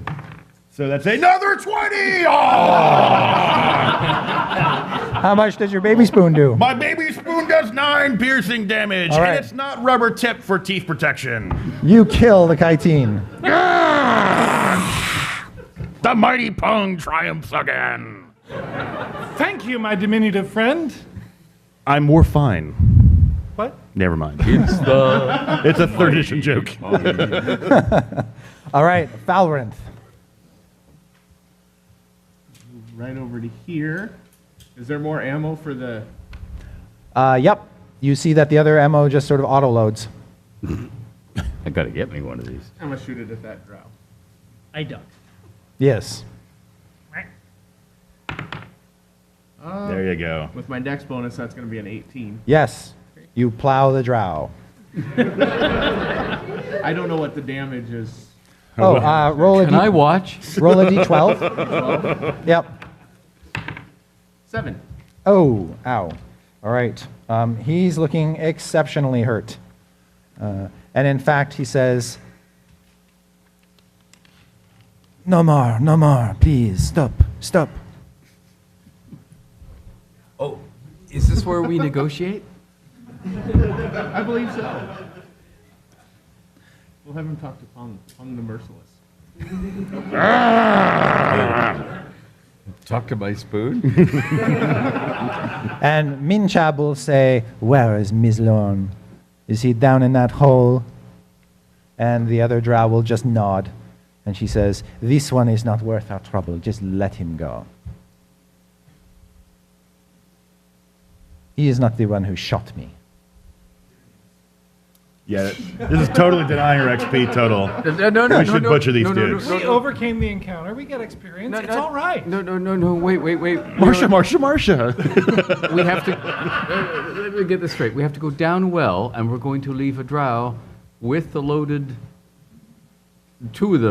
So that's another 20! Oh! How much does your baby spoon do? My baby spoon does 9 piercing damage, All right. and it's not rubber tip for teeth protection. You kill the chitin. The mighty Pung triumphs again. Thank you, my diminutive friend. I'm more fine. What? Never mind. It's the It's a third edition joke. All right, Valrinth. Right over to here. Is there more ammo for the? Yep. You see that the other ammo just sort of auto loads. I gotta get me one of these. I'm gonna shoot it at that drow. I duck. Yes. There you go. With my dex bonus, that's gonna be an 18. Yes. You plow the drow. I don't know what the damage is. Oh, roll a Can I d- watch? roll a d12. Yep. 7. Oh, ow. All right. He's looking exceptionally hurt. And in fact, he says, no more, please, stop. Oh, is this where we negotiate? I believe so. We'll have him talk to Pung the Merciless. Talk to my spoon? And Minchab will say, where is Mislorn? Is he down in that hole? And the other drow will just nod. And she says, this one is not worth our trouble. Just let him go. He is not the one who shot me. Yeah, this is totally denying our XP total. We should butcher these dudes. We overcame the encounter. We get experience. It's all right. No, wait. Marsha. We have to, let me get this straight. We have to go down a well, and we're going to leave a drow with the loaded, two of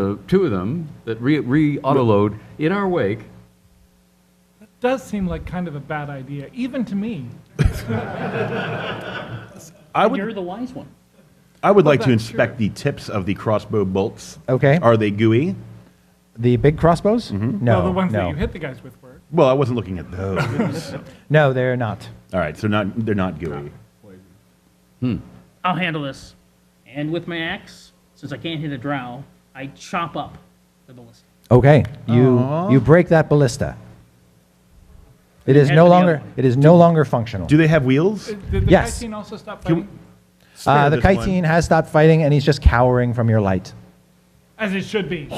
them that re-auto-load in our wake. That does seem like kind of a bad idea, even to me. You're the wise one. I would like to that's inspect the tips of the crossbow bolts. Okay. Are they gooey? The big crossbows? No, Well, the ones that no. you hit the guys with were. Well, I wasn't looking at those. No, they're not. All right, so they're not gooey. I'll handle this. And with my axe, since I can't hit a drow, I chop up the ballista. Okay, you break that ballista. It is Head no for the longer other one. it is no longer functional. Do they have wheels? Did the Yes. Kytine also stop Can- fighting? Spare The this one. chitin has stopped fighting, and he's just cowering from your light. As it should be.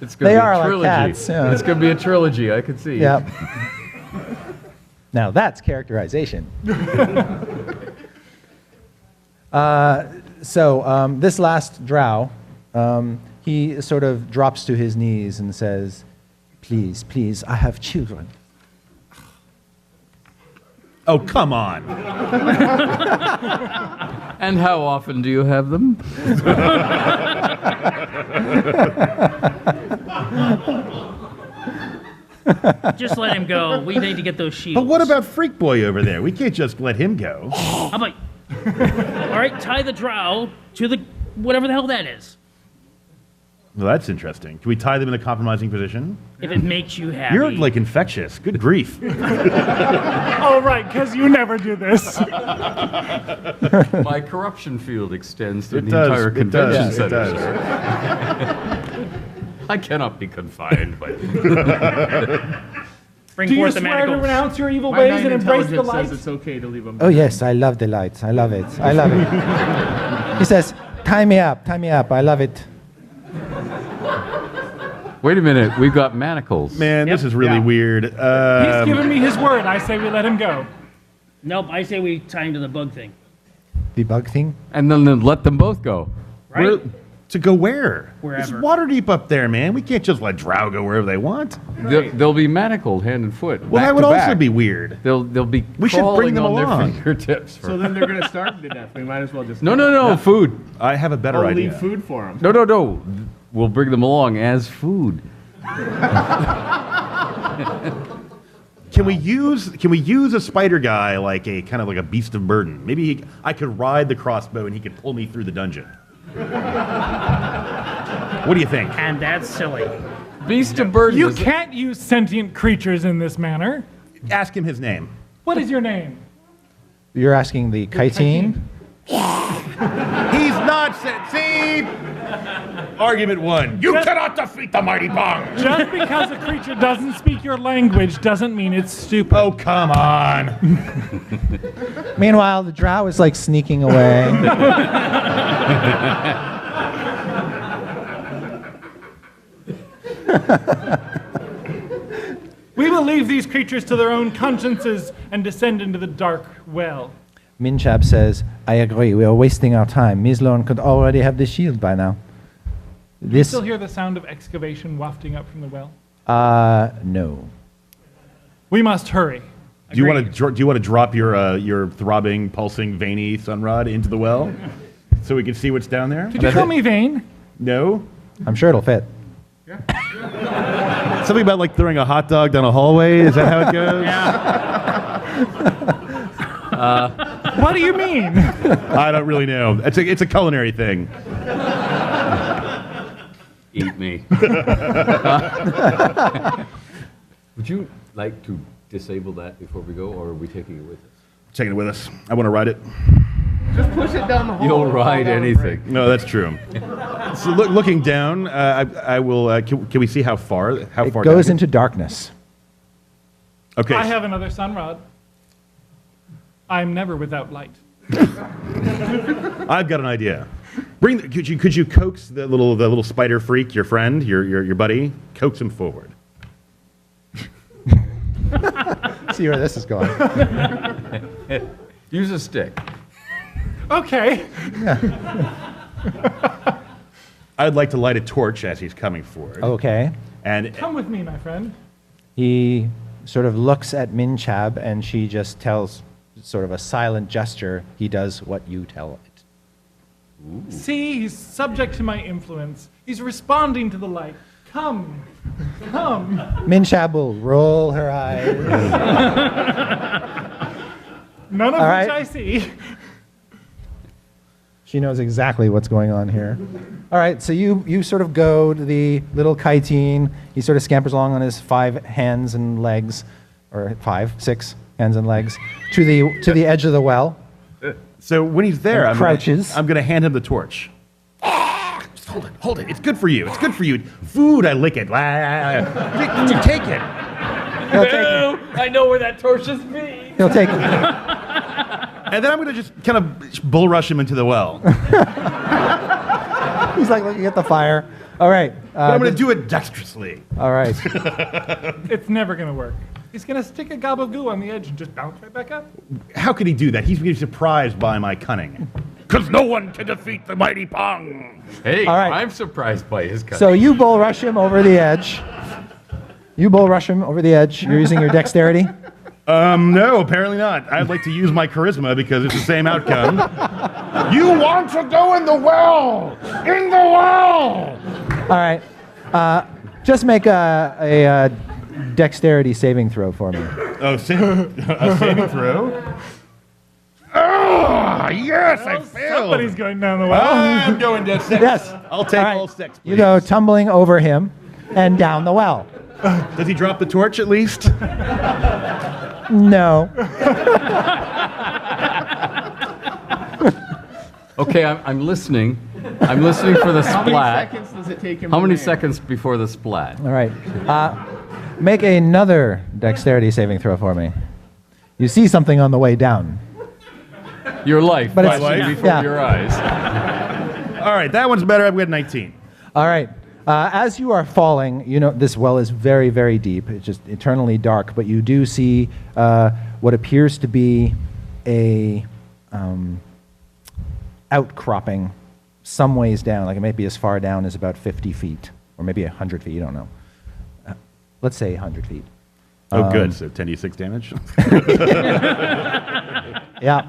It's going They to be are a like trilogy. cats, yeah. It's going to be a trilogy, I can see. Yep. Now that's characterization. This last drow, he sort of drops to his knees and says, "Please, please, I have children." Oh, come on. And how often do you have them? Just let him go. We need to get those shields. But what about Freak Boy over there? We can't just let him go. How about... All right, tie the drow to the... whatever the hell that is. Well, that's interesting. Can we tie them in a compromising position? If it makes you happy. You're like infectious. Good grief. Oh, right, because you never do this. My corruption field extends through It the does, entire it convention does, it center. does. sir. I cannot be confined by Bring Do you forth the swear to manacles. renounce your evil My ways 9 and embrace the intelligence light? says it's okay to leave them. Oh yes, I love the light. I love it. I love it. He says, "Tie me up. Tie me up. I love it." Wait a minute, we've got manacles. Man, this Yep. is really Yeah. weird. He's given me his word. I say we let him go. Nope, I say we tie him to the bug thing. The bug thing. And then let them both go. Right? To go where? Wherever. It's water deep up there, man. We can't just let Drow go wherever they want. They'll be manacled hand and foot. Well, back that would to also back. be weird. They'll be We should crawling bring them on their along. fingertips. So then they're going to starve to death. We might as well just No, food. I have a better Oh, idea. leave food for them. No. We'll bring them along as food. Can we use a spider guy like a kind of like a beast of burden? Maybe I could ride the crossbow and he could pull me through the dungeon. What do you think? And that's silly. Beast of burden. You is- can't use sentient creatures in this manner. Ask him his name. What is your name? You're asking the chitin. He's not see. Argument one. You cannot defeat the mighty Pong. Just because a creature doesn't speak your language doesn't mean it's stupid. Oh, come on. Meanwhile, the drow is like sneaking away. We will leave these creatures to their own consciences and descend into the dark well. Minchab says, "I agree. We are wasting our time. Mislorn could already have the shield by now." You This, still hear the sound of excavation wafting up from the well? no. We must hurry. Do you want to drop your throbbing, pulsing, veiny sunrod into the well so we can see what's down there? Did you call me vain? No. I'm sure it'll fit. Something about like throwing a hot dog down a hallway. Is that how it goes? What do you mean? I don't really know. It's a culinary thing. Eat me. Would you like to disable that before we go, or are we taking it with us? Taking it with us. I want to ride it. Just push it down the hole. You'll and fall ride down the anything. No, that's true. So looking down, I will. Can we see how far? How It far goes down? into darkness. Okay. I have another sunrod. I'm never without light. I've got an idea. Could you coax the little spider freak, your friend, your buddy? Coax him forward. See where this is going. Use a stick. Okay. I'd like to light a torch as he's coming forward. Okay. And Come with me, my friend. He sort of looks at Minchab, and she just tells, sort of a silent gesture, he does what you tell it. See, he's subject to my influence. He's responding to the light. Come. Come. Minchab will roll her eyes. None of All which right. I see. She knows exactly what's going on here. All right, so you sort of go to the little chitin. He sort of scampers along on his 5 hands and legs, or 6 hands and legs, to the edge of the well. so when he's there, And crouches. I'm gonna hand him the torch. Just hold it. It's good for you. It's good for you. Food, I lick it. You take it. He'll take it. I know where that torch is me. He'll take it. And then I'm gonna just kind of bull rush him into the well. He's like looking at the fire. All right. But I'm gonna do it dexterously. All right. It's never going to work. He's going to stick a gob of goo on the edge and just bounce right back up. How could he do that? He's gonna be surprised by my cunning. Because no one can defeat the mighty Pong. Hey, All right. I'm surprised by his cut. So you bull rush him over the edge. You bull rush him over the edge. You're using your dexterity. No, apparently not. I'd like to use my charisma because it's the same outcome. You want to go in the well! In the well! All right. Just make a dexterity saving throw for me. Oh, a saving throw? Oh, yes, I failed. Somebody's going down the well. I'm going to 6. Yes. I'll take All right. all 6, please. You go tumbling over him and down the well. Does he drop the torch at least? No. Okay, I'm listening. I'm listening for the How many splat. seconds does it take him? How to many land? seconds before the splat? All right. Make another dexterity saving throw for me. You see something on the way down. Your life, But it's- flashing before yeah. your eyes. All right, that one's better. I've got 19. All right. As you are falling, you know this well is very, very deep. It's just eternally dark, but you do see what appears to be a outcropping some ways down. Like it might be as far down as about 50 feet, or maybe 100 feet. You don't know. Let's say 100 feet. Oh, good. So 10d6 damage. Yeah.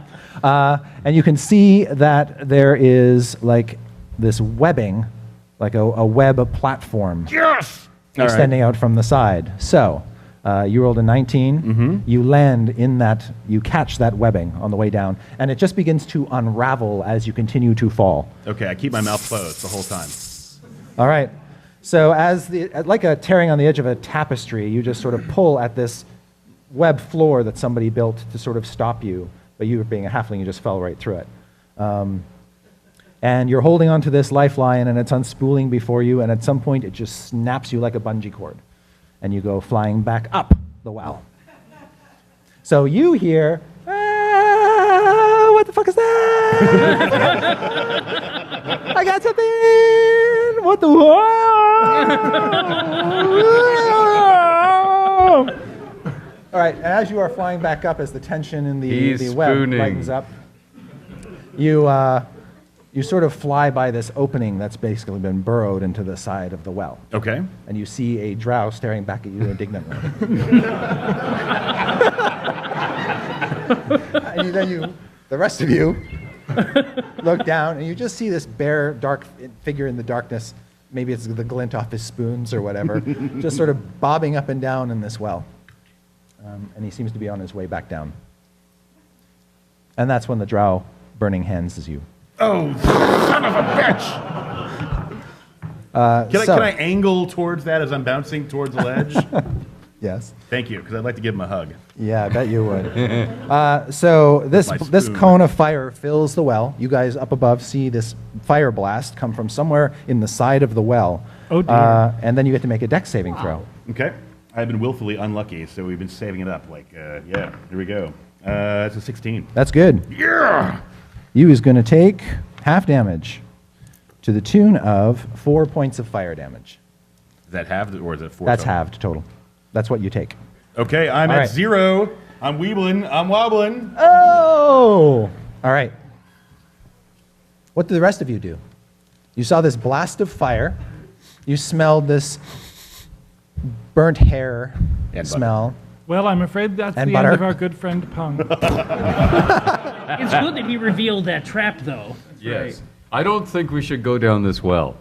And you can see that there is like this webbing, like a web platform Yes! extending out from the side. So you rolled a 19. You land in that, you catch that webbing on the way down, and it just begins to unravel as you continue to fall. Okay, I keep my mouth closed the whole time. All right. So like a tearing on the edge of a tapestry, you just sort of pull at this web floor that somebody built to sort of stop you. But you, being a halfling, you just fell right through it. And you're holding onto this lifeline, and it's unspooling before you, and at some point it just snaps you like a bungee cord. And you go flying back up the well. So you hear, "Ah, what the fuck is that? I got something! What the All right, and as you are flying back up, as the tension in the He's web spooning. lightens up, you sort of fly by this opening that's basically been burrowed into the side of the well. Okay. And you see a drow staring back at you indignantly. And then the rest of you, look down, and you just see this bare, dark figure in the darkness. Maybe it's the glint off his spoons or whatever, just sort of bobbing up and down in this well. And he seems to be on his way back down. And that's when the drow burning hands is you. Oh, son of a bitch! Can I angle towards that as I'm bouncing towards the ledge? Yes. Thank you, because I'd like to give him a hug. Yeah, I bet you would. So this My this spoon. cone of fire fills the well. You guys up above see this fire blast come from somewhere in the side of the well. Oh, dear. And then you get to make a dex saving throw. Okay. I've been willfully unlucky, so we've been saving it up. Like, yeah, here we go. It's a 16. That's good. Yeah! You is going to take half damage to the tune of 4 points of fire damage. Is that halved or is it 4? That's total? halved total. That's what you take. Okay, I'm All at right. 0. I'm weebling. I'm wobbling. Oh! All right. What did the rest of you do? You saw this blast of fire. You smelled this burnt hair And smell. Well, I'm afraid that's And the butter. end of our good friend Pung. It's good that he revealed that trap, though. Yes. I don't think we should go down this well.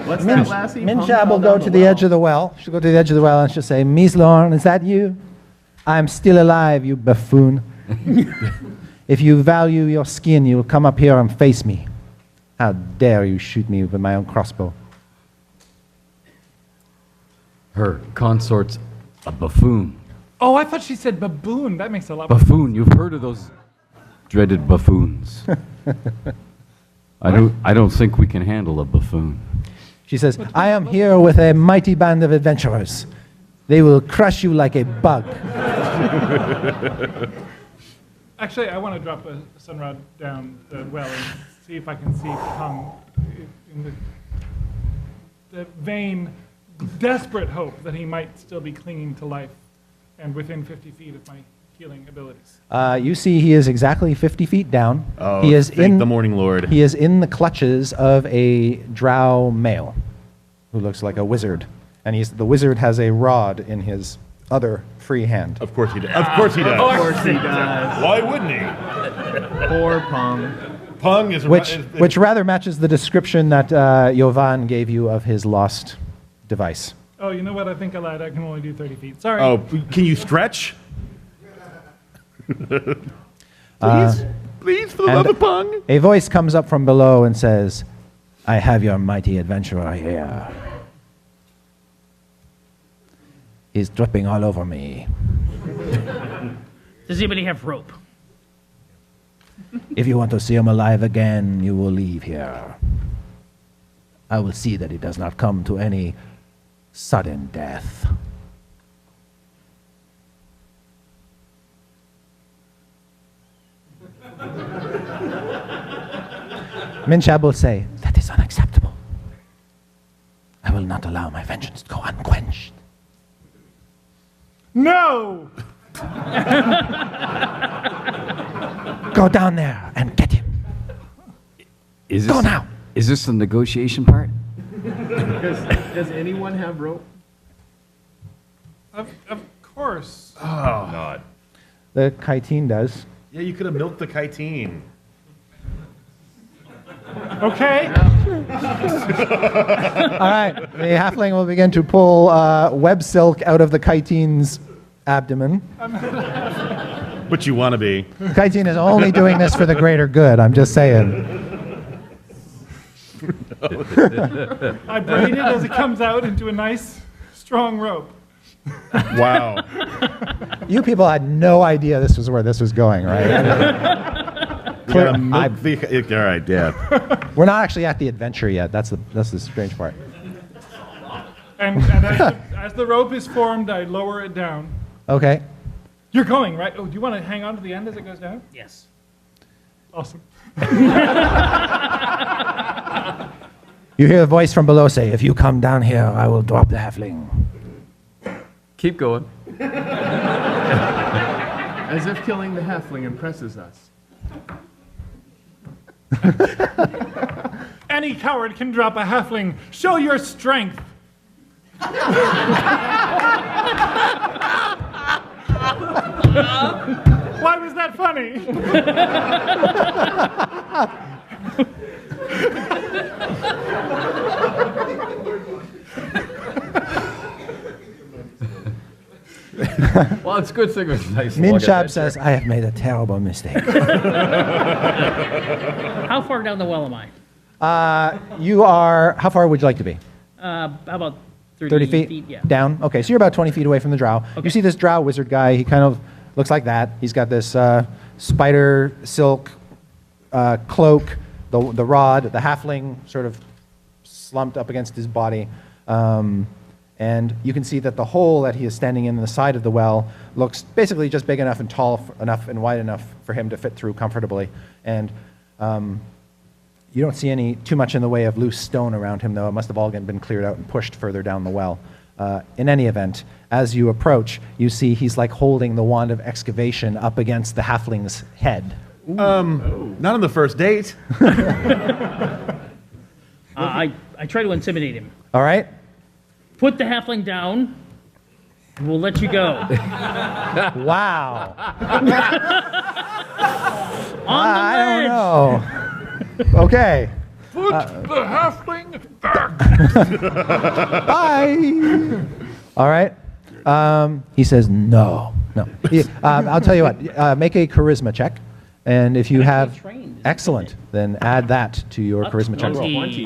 What's that lassie? Minchab will go to the edge of the well. She'll go to the edge of the well and she'll say, Miss Lorne, is that you? I'm still alive, you buffoon. If you value your skin, you will come up here and face me. How dare you shoot me with my own crossbow? Her consort's a buffoon. Oh, I thought she said baboon. That makes a lot more Buffoon, you've heard of those dreaded buffoons. I don't think we can handle a buffoon. She says, I am here with a mighty band of adventurers. They will crush you like a bug. Actually, I want to drop a sunrod down the well and see if I can see Pung in the vain, desperate hope that he might still be clinging to life and within 50 feet of my healing abilities. You see he is exactly 50 feet down. Oh, he is thank the Morning Lord. He is in the clutches of a drow male who looks like a wizard. And the wizard has a rod in his other free hand. Of course he does. Of course he does. Of course he does. Why wouldn't he? Poor Pong. Pung is Which rather matches the description that Jovan gave you of his lost device. Oh, you know what? I think I lied. I can only do 30 feet. Sorry. Oh, can you stretch? Please, please, for the love of Pung. A voice comes up from below and says, I have your mighty adventurer here. He's dripping all over me. Does anybody have rope? If you want to see him alive again, you will leave here. I will see that he does not come to any sudden death. Minchab will say, that is unacceptable. I will not allow my vengeance to go unquenched. No! Go down there and get him. Is Go this, now. Is this the negotiation part? Does anyone have rope? Of course. God. The chitin does. Yeah, you could have milked the chitin. Okay. All right, the halfling will begin to pull web silk out of the chitin's abdomen. But you want to be. Chitin is only doing this for the greater good, I'm just saying. I braid it as it comes out into a nice, strong rope. Wow. You people had no idea this was where this was going, right? You gotta milk the, all right, yeah. We're not actually at the adventure yet. That's the strange part. And as the rope is formed, I lower it down. Okay. You're going, right? Oh, do you want to hang on to the end as it goes down? Yes. Awesome. You hear a voice from below say, if you come down here, I will drop the halfling. Keep going. As if killing the halfling impresses us. Any coward can drop a halfling. Show your strength. Why was that funny? Well, it's a good thing it was nice. long Minchab adventure. says, I have made a terrible mistake. How far down the well am I? You are, how far would you like to be? About 30 feet? Yeah. Down? Okay, so you're about 20 feet away from the drow. You see this drow wizard guy, he kind of looks like that. He's got this spider silk cloak, the rod, the halfling sort of slumped up against his body. And you can see that the hole that he is standing in the side of the well looks basically just big enough and tall enough and wide enough for him to fit through comfortably. And you don't see too much in the way of loose stone around him, though. It must have all been cleared out and pushed further down the well. In any event, as you approach, you see he's like holding the wand of excavation up against the halfling's head. Not on the first date. I try to intimidate him. All right? Put the halfling down, and we'll let you go. Wow. On the I don't ledge. know. Okay. Put the halfling back. Bye. All right. He says no. No. I'll tell you what. Make a charisma check, and if you have trained. excellent, then add that to your charisma check. 20.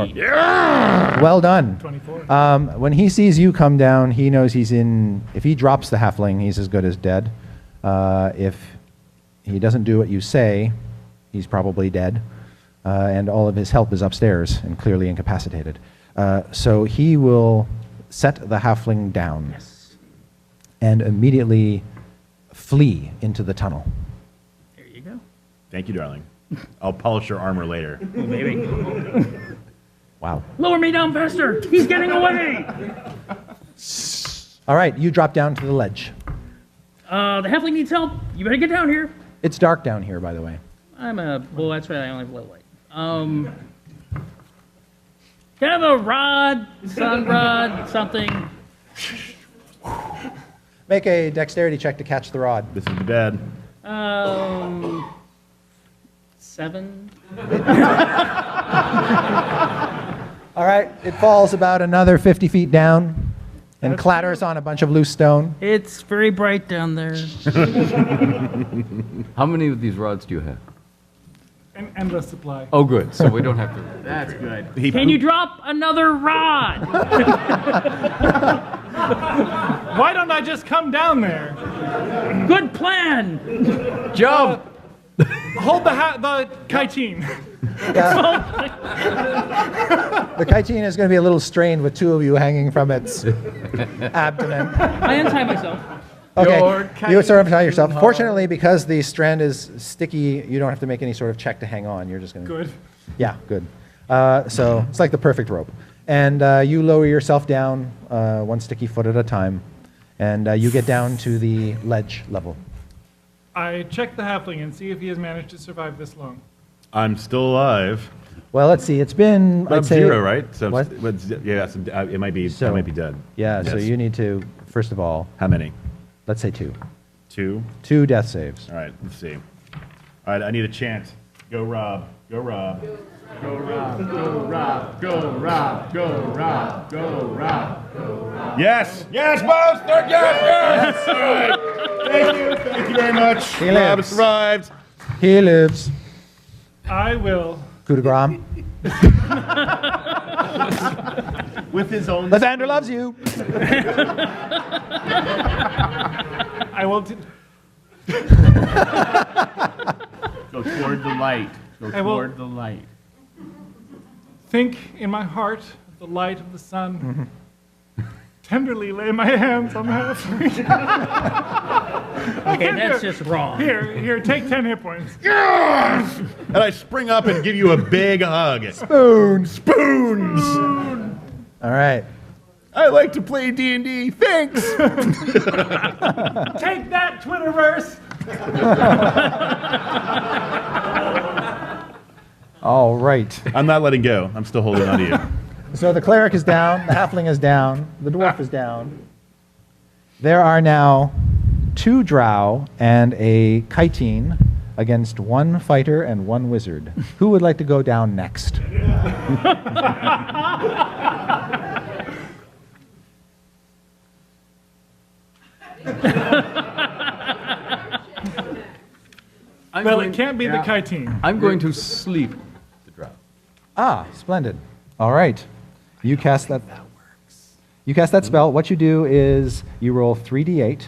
Well done. 24. When he sees you come down, he knows he's in. If he drops the halfling, he's as good as dead. If he doesn't do what you say, he's probably dead. And all of his help is upstairs and clearly incapacitated. So he will set the halfling down and immediately flee into the tunnel. There you go. Thank you, darling. I'll polish your armor later. Maybe. Wow. Lower me down faster. He's getting away. All right, you drop down to the ledge. The halfling needs help. You better get down here. It's dark down here, by the way. Well, that's right. I only have low light. Have a rod, sun rod, something. Make a dexterity check to catch the rod. This is the bed. 7. All right, it falls about another 50 feet down and clatters on a bunch of loose stone. It's very bright down there. How many of these rods do you have? An endless supply. Oh, good. So we don't have to. That's good. Can you drop another rod? Why don't I just come down there? Good plan. Jump! Hold the chitin. The chitin is going to be a little strained with two of you hanging from its abdomen. I untie myself. Okay, you sort of tie yourself. Fortunately, because the strand is sticky, you don't have to make any sort of check to hang on. You're just going to... Good. Yeah, good. So it's like the perfect rope. And you lower yourself down one sticky foot at a time, and you get down to the ledge level. I check the halfling and see if he has managed to survive this long. I'm still alive. Well, let's see. It's been, I'd I'm say... 0, right? So What? yeah, so, it might be. So- I might be dead. Yeah, so Yes. you need to, first of all, How many? let's say 2. 2. 2 death saves. All right. Let's see. All right. I need a chant. Go Rob. Go Rob. Go Rob, go Rob, go Rob, go Rob, go Rob. Yes. Yes, boss. Yes. Yes. All right. Thank you. Thank you very much. He Rob lives. survived. He lives. I will. Coup de grace. With his own. Lathander loves you. I will. Go toward the light. Go I will- toward the light. Think in my heart of the light of the sun. Tenderly lay my hands on the halfling. Okay, that's just wrong. Here, take 10 hit points. And I spring up and give you a big hug. Spoons. Spoons. All right. I like to play D&D. Thanks. Take that, Twitterverse. All right. I'm not letting go. I'm still holding on to you. So the cleric is down, the halfling is down, the dwarf is down. There are now 2 drow and a chitin against 1 fighter and 1 wizard. Who would like to go down next? Well, it can't be the chitin. I'm going to sleep the drow. Ah, splendid. All right. You cast that. You cast that spell. What you do is you roll 3d8,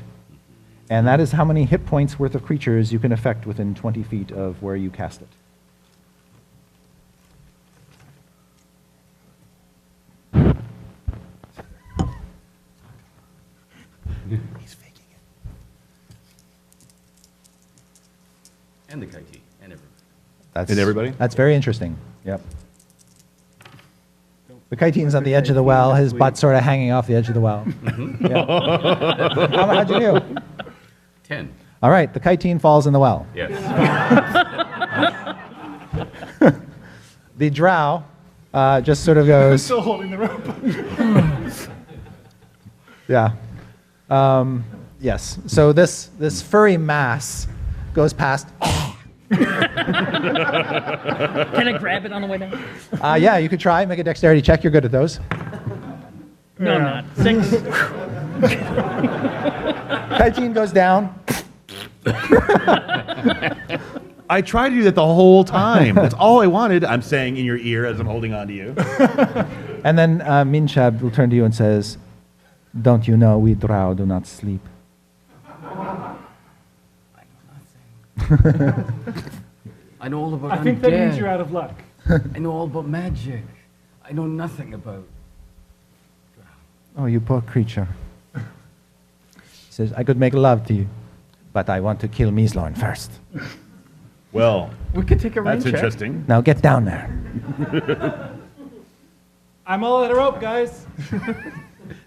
and that is how many hit points worth of creatures you can affect within 20 feet of where you cast it. And the Kaiti, and everyone. That's, And everybody? That's very interesting. Yep. The chitein's on the edge of the well, his butt's sort of hanging off the edge of the well. Yeah. How'd you do? 10. All right, the chitin falls in the well. Yes. The drow just sort of goes, Still holding the rope. yeah. Yes. So this furry mass goes past. Can I grab it on the way down? Yeah, you could try. Make a dexterity check. You're good at those. No, I'm not. 6. Chitin goes down. I tried to do that the whole time. That's all I wanted. I'm saying in your ear as I'm holding on to you. And then Minchab will turn to you and says, "Don't you know we drow do not sleep?" I know all about I think that means undead. you're out of luck. I know all about magic. I know nothing about. Oh, you poor creature. He says, "I could make love to you, but I want to kill Mislorn first. Well, We could take a rain that's check. interesting. Now get down there." I'm all out of rope, guys.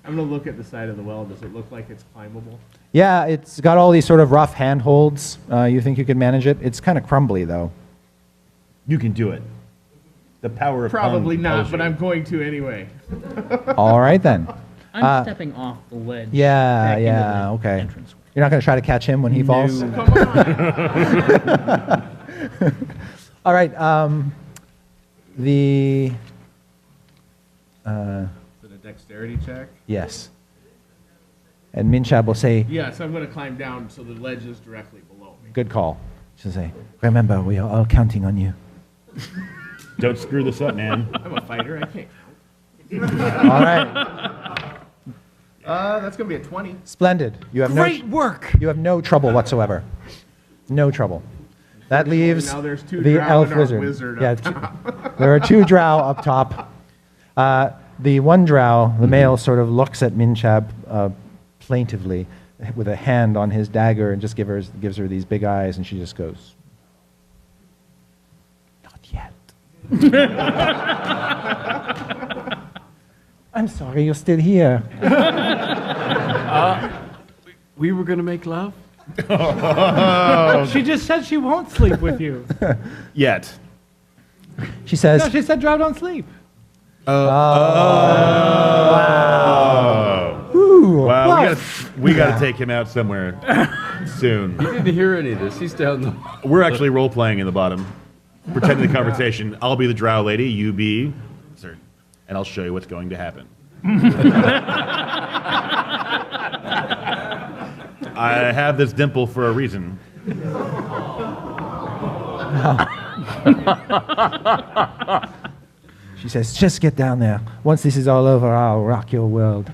I'm gonna look at the side of the well. Does it look like it's climbable? Yeah, it's got all these sort of rough handholds. You think you could manage it? It's kind of crumbly, though. You can do it. The power of Probably Pung not, compels but you. I'm going to anyway. All right, then. I'm stepping off the ledge. Yeah, back into yeah, the okay. entrance. You're not going to try to catch him when he falls? Come on. All right, the... Is it a dexterity check? yes. And Minchab will say, Yes, I'm gonna climb down so the ledge is directly below me. "Good call." She'll say, "Remember, we are all counting on you." Don't screw this up, man. I'm a fighter. I can't. All right. That's gonna be a 20. Splendid. You have work. You have no trouble whatsoever. No trouble. That leaves Now there's two the drow elf and our wizard. wizard Yeah, up there are 2 drow up top. The one drow, the male, sort of looks at Minchab plaintively with a hand on his dagger and just gives her these big eyes, and she just goes, "Not yet." "I'm sorry, you're still here." We were going to make love? She just said she won't sleep with you. Yet. She says, No, she said drow don't sleep. Wow, we gotta take him out somewhere soon. You didn't hear any of this. He's down the. We're actually role playing in the bottom, pretending the conversation. I'll be the drow lady, you be, sir, and I'll show you what's going to happen. I have this dimple for a reason. She says, "Just get down there. Once this is all over, I'll rock your world."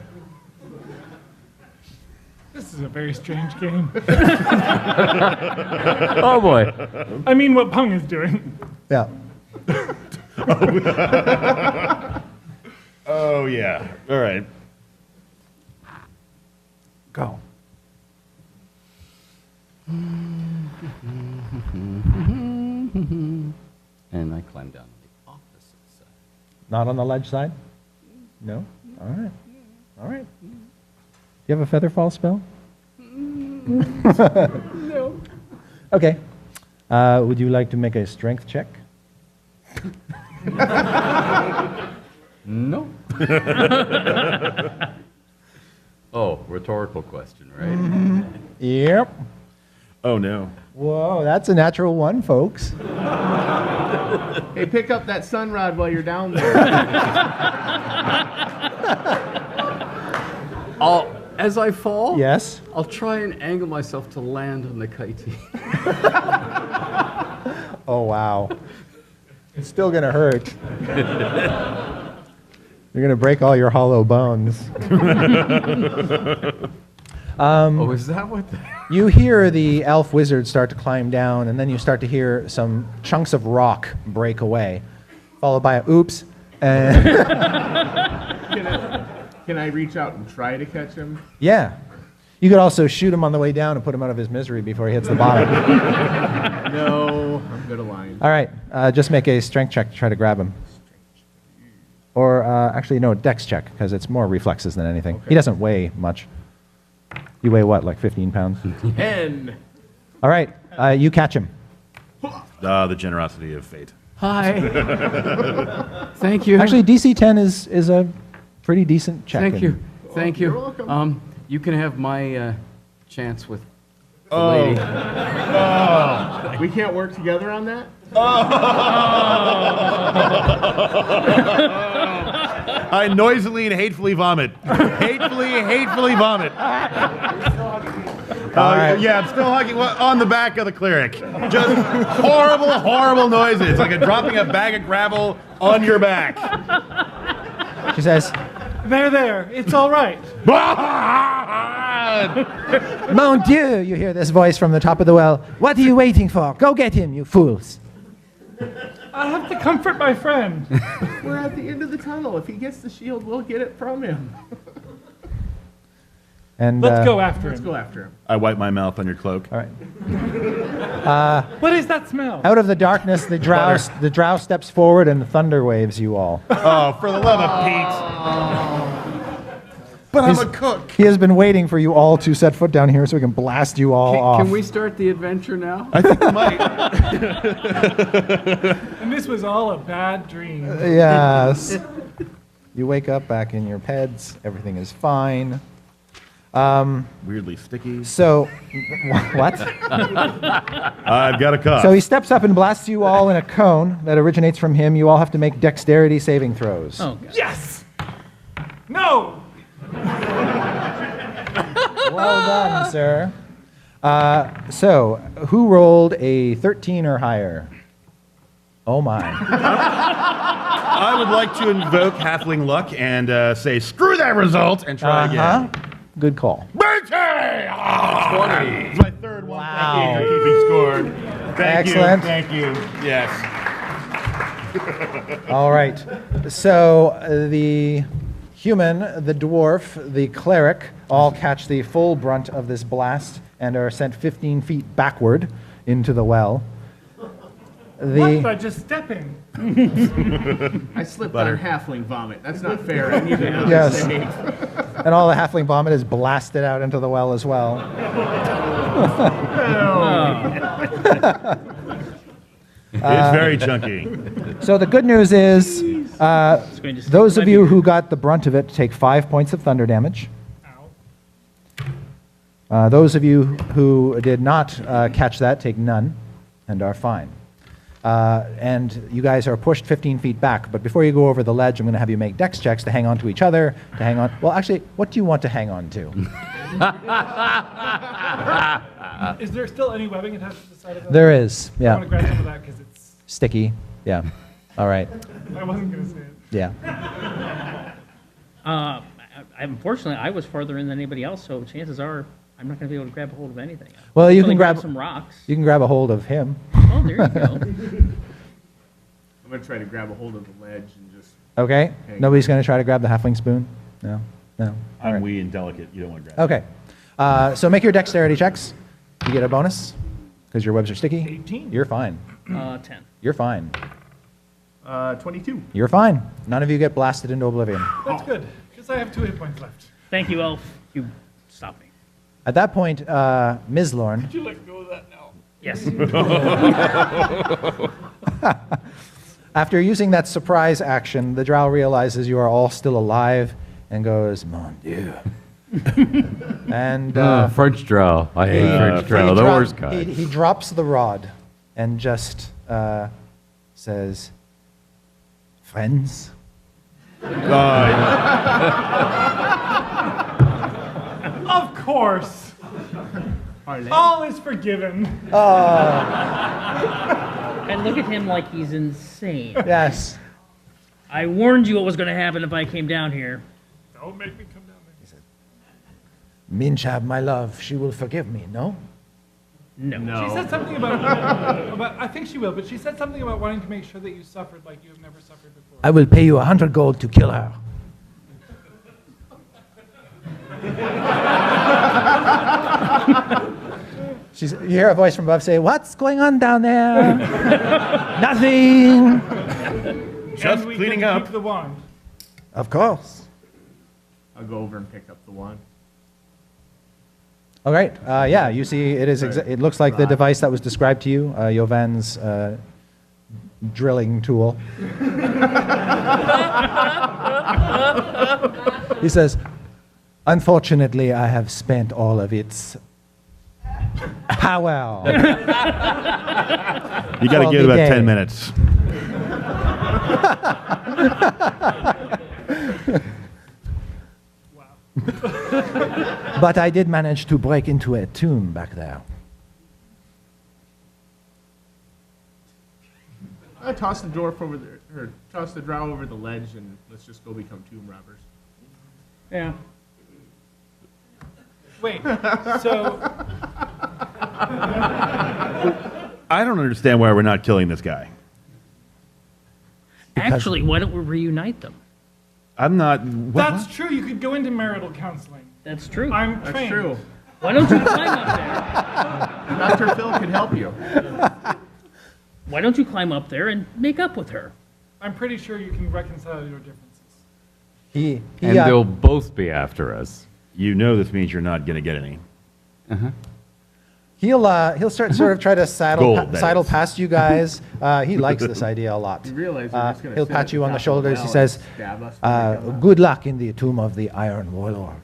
This is a very strange game. Oh boy. I mean, what Pung is doing. Yeah. Oh yeah. All right. Go. And I climb down on the opposite side. Not on the ledge side? No? All right. All right. Do you have a feather fall spell? No. Okay. Would you like to make a strength check? No. Oh, rhetorical question, right? Yep. Oh no. Whoa, that's a natural 1, folks. Hey, pick up that sun rod while you're down there. As I fall, Yes. I'll try and angle myself to land on the kitey. Oh, wow. It's still going to hurt. You're going to break all your hollow bones. Oh, is that what? You hear the elf wizard start to climb down, and then you start to hear some chunks of rock break away, followed by a oops. And Can I reach out and try to catch him? yeah. You could also shoot him on the way down and put him out of his misery before he hits the bottom. No, I'm good at lying. All right, just make a strength check to try to grab him. Or actually, no, dex check, because it's more reflexes than anything. He doesn't weigh much. You weigh what, like 15 pounds? 10. All right, you catch him. The generosity of fate. Hi. Thank you. Actually, DC 10 is a pretty decent check. Thank you. Thank you. You're welcome. You can have my chance with the lady. We can't work together on that? I noisily and hatefully vomit. hatefully vomit. right. Yeah, I'm still hugging on the back of the cleric. Just horrible noises, like dropping a bag of gravel on your back. She says, There, it's all right. Mon Dieu, you hear this voice from the top of the well. What are you waiting for? Go get him, you fools. I have to comfort my friend. We're at the end of the tunnel. If he gets the shield, we'll get it from him. And Let's go after Let's him. go after him. I wipe my mouth on your cloak. All right. What is that smell? Out of the darkness, the drow steps forward and thunder waves you all. Oh, for the love of Pete. But I'm He's- a cook. He has been waiting for you all to set foot down here so we can blast you all off. Can we start the adventure now? I think I might. And this was all a bad dream. Yes. You wake up back in your beds. Everything is fine. Weirdly sticky. So, what? I've got a cup. So he steps up and blasts you all in a cone that originates from him. You all have to make dexterity saving throws. Oh, God. Yes! No! Well done, sir. So, who rolled a 13 or higher? Oh my. I would like to invoke halfling luck and say, screw that result, and try again. Good call. Bertie! It's my third one. Wow. Thank you for keeping score. Thank Excellent. you. Thank you. Yes. All right. So the human, the dwarf, the cleric all catch the full brunt of this blast and are sent 15 feet backward into the well. What did I The, just step in? I slipped Butter. on halfling vomit. That's not fair. I need to Yes. save. and all the halfling vomit is blasted out into the well as well. It's very chunky. So the good news is, going to those stick of you who got the brunt of it take 5 points of thunder damage. Ow. Those of you who did not catch that take none and are fine. And you guys are pushed 15 feet back. But before you go over the ledge, I'm going to have you make dex checks to hang on to each other, to hang on. Well, actually, what do you want to hang on to? Is there still any webbing attached to the side of that? There is, I want to yeah. grab some of that because it's. Sticky, yeah. All right, I wasn't going to say it. yeah. Unfortunately, I was farther in than anybody else, so chances are I'm not going to be able to grab a hold of anything. Well, you I'll can grab some rocks. You can grab a hold of him. Oh, there you go. I'm going to try to grab a hold of the ledge and just... Okay. Okay. Nobody's going to try to grab the halfling spoon. No, no. All I'm right. wee and delicate. You don't want to grab Okay. So make your dexterity checks. You get a bonus because your webs are sticky. 18. You're fine. 10. You're fine. 22. You're fine. None of you get blasted into oblivion. That's good, because I have 2 hit points left. Thank you, Elf. You stopped me. At that point, Ms. Lorne, Did you let go of that now? Yes. after using that surprise action, the drow realizes you are all still alive and goes, Mon Dieu. And French drow. I hate French drow. The worst kind. he drops the rod and just says, friends? Of course. Parlay. All is forgiven. I look at him like he's insane. Yes. I warned you what was going to happen if I came down here. Don't make me come down there. Minchab, my love, she will forgive me, no? No. She said something about, I think she will, but she said something about wanting to make sure that you suffered like you have never suffered before. I will pay you 100 gold to kill her. You hear a voice from above say, "What's going on down there?" "Nothing." Just And we cleaning can up. keep the wand. Of course. I'll go over and pick up the wand. All right. Yeah, you see, it looks like the device that was described to you, Yovan's drilling tool. He says, "Unfortunately, I have spent all of its power." You got to Well, give it about the 10 day. minutes. But I did manage to break into a tomb back there. I toss the dwarf over there, or toss the drow over the ledge, and let's just go become tomb robbers. Yeah. Wait, so I don't understand why we're not killing this guy. Actually, why don't we reunite them? I'm not. What? that's true. You could go into marital counseling. That's true. I'm That's trained. true. Why don't you climb up there? Dr. Phil can help you. Why don't you climb up there and make up with her? I'm pretty sure you can reconcile your differences. He And they'll both be after us. You know this means you're not going to get any. he'll sort of try to Gold, that sidle is. past you guys. He likes this idea a lot. You realize we're just gonna He'll sit pat at you the on the top of shoulders. well He says, and stab us when we come up. "Good luck in the tomb of the Iron Warlord."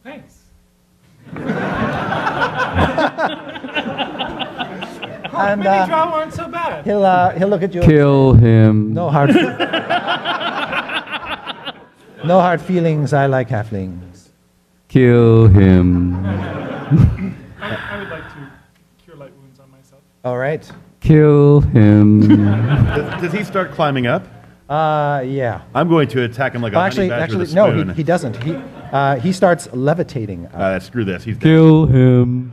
Thanks. And Maybe drow aren't so bad. he'll look at you. Kill him. No hard, no hard feelings. I like halflings. Kill him. I would like to cure light wounds on myself. All right. Kill him. Does he start climbing up? Yeah. I'm going to attack him like a honey badger with a no. spoon. He doesn't. He starts levitating. Screw this. He's Kill him.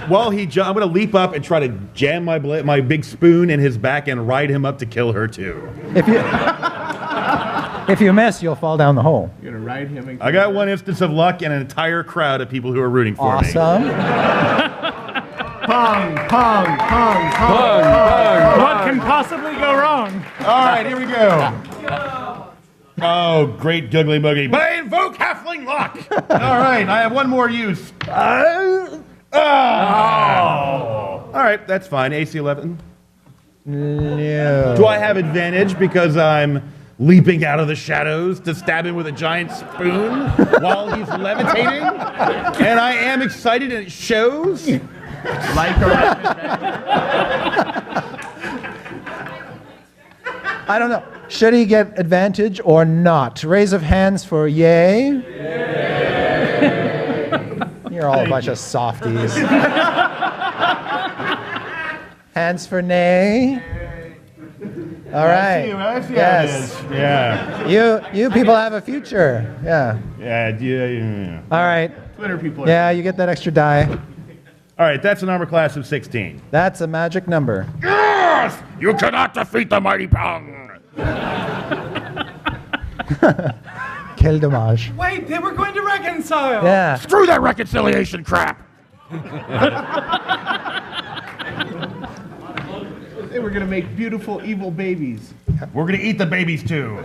While I'm going to leap up and try to jam my big spoon in his back and ride him up to kill her too. If you miss, you'll fall down the hole. You're gonna ride him and I got one instance of luck and an entire crowd of people who are rooting for me. Awesome. pong, pong, pong, pong. What can possibly go wrong? All right, here we go. Oh, great googly moogly. But I invoke halfling luck. All right, I have one more use. All right, that's fine. AC 11. No. Do I have advantage because I'm leaping out of the shadows to stab him with a giant spoon while he's levitating? And I am excited and it shows. Like a I don't know. Should he get advantage or not? Raise of hands for yay. You're all a bunch of softies. Hands for nay. All right. I see Yes. how it is. Yeah. You people have a future. Yeah. Yeah. All right. Twitter people. Yeah, you get that extra die. All right, that's an armor class of 16. That's a magic number. Yes! You cannot defeat the mighty Pong! Quel dommage. Wait, they were going to reconcile. Yeah. Screw that reconciliation crap! They were gonna make beautiful evil babies. We're gonna eat the babies too.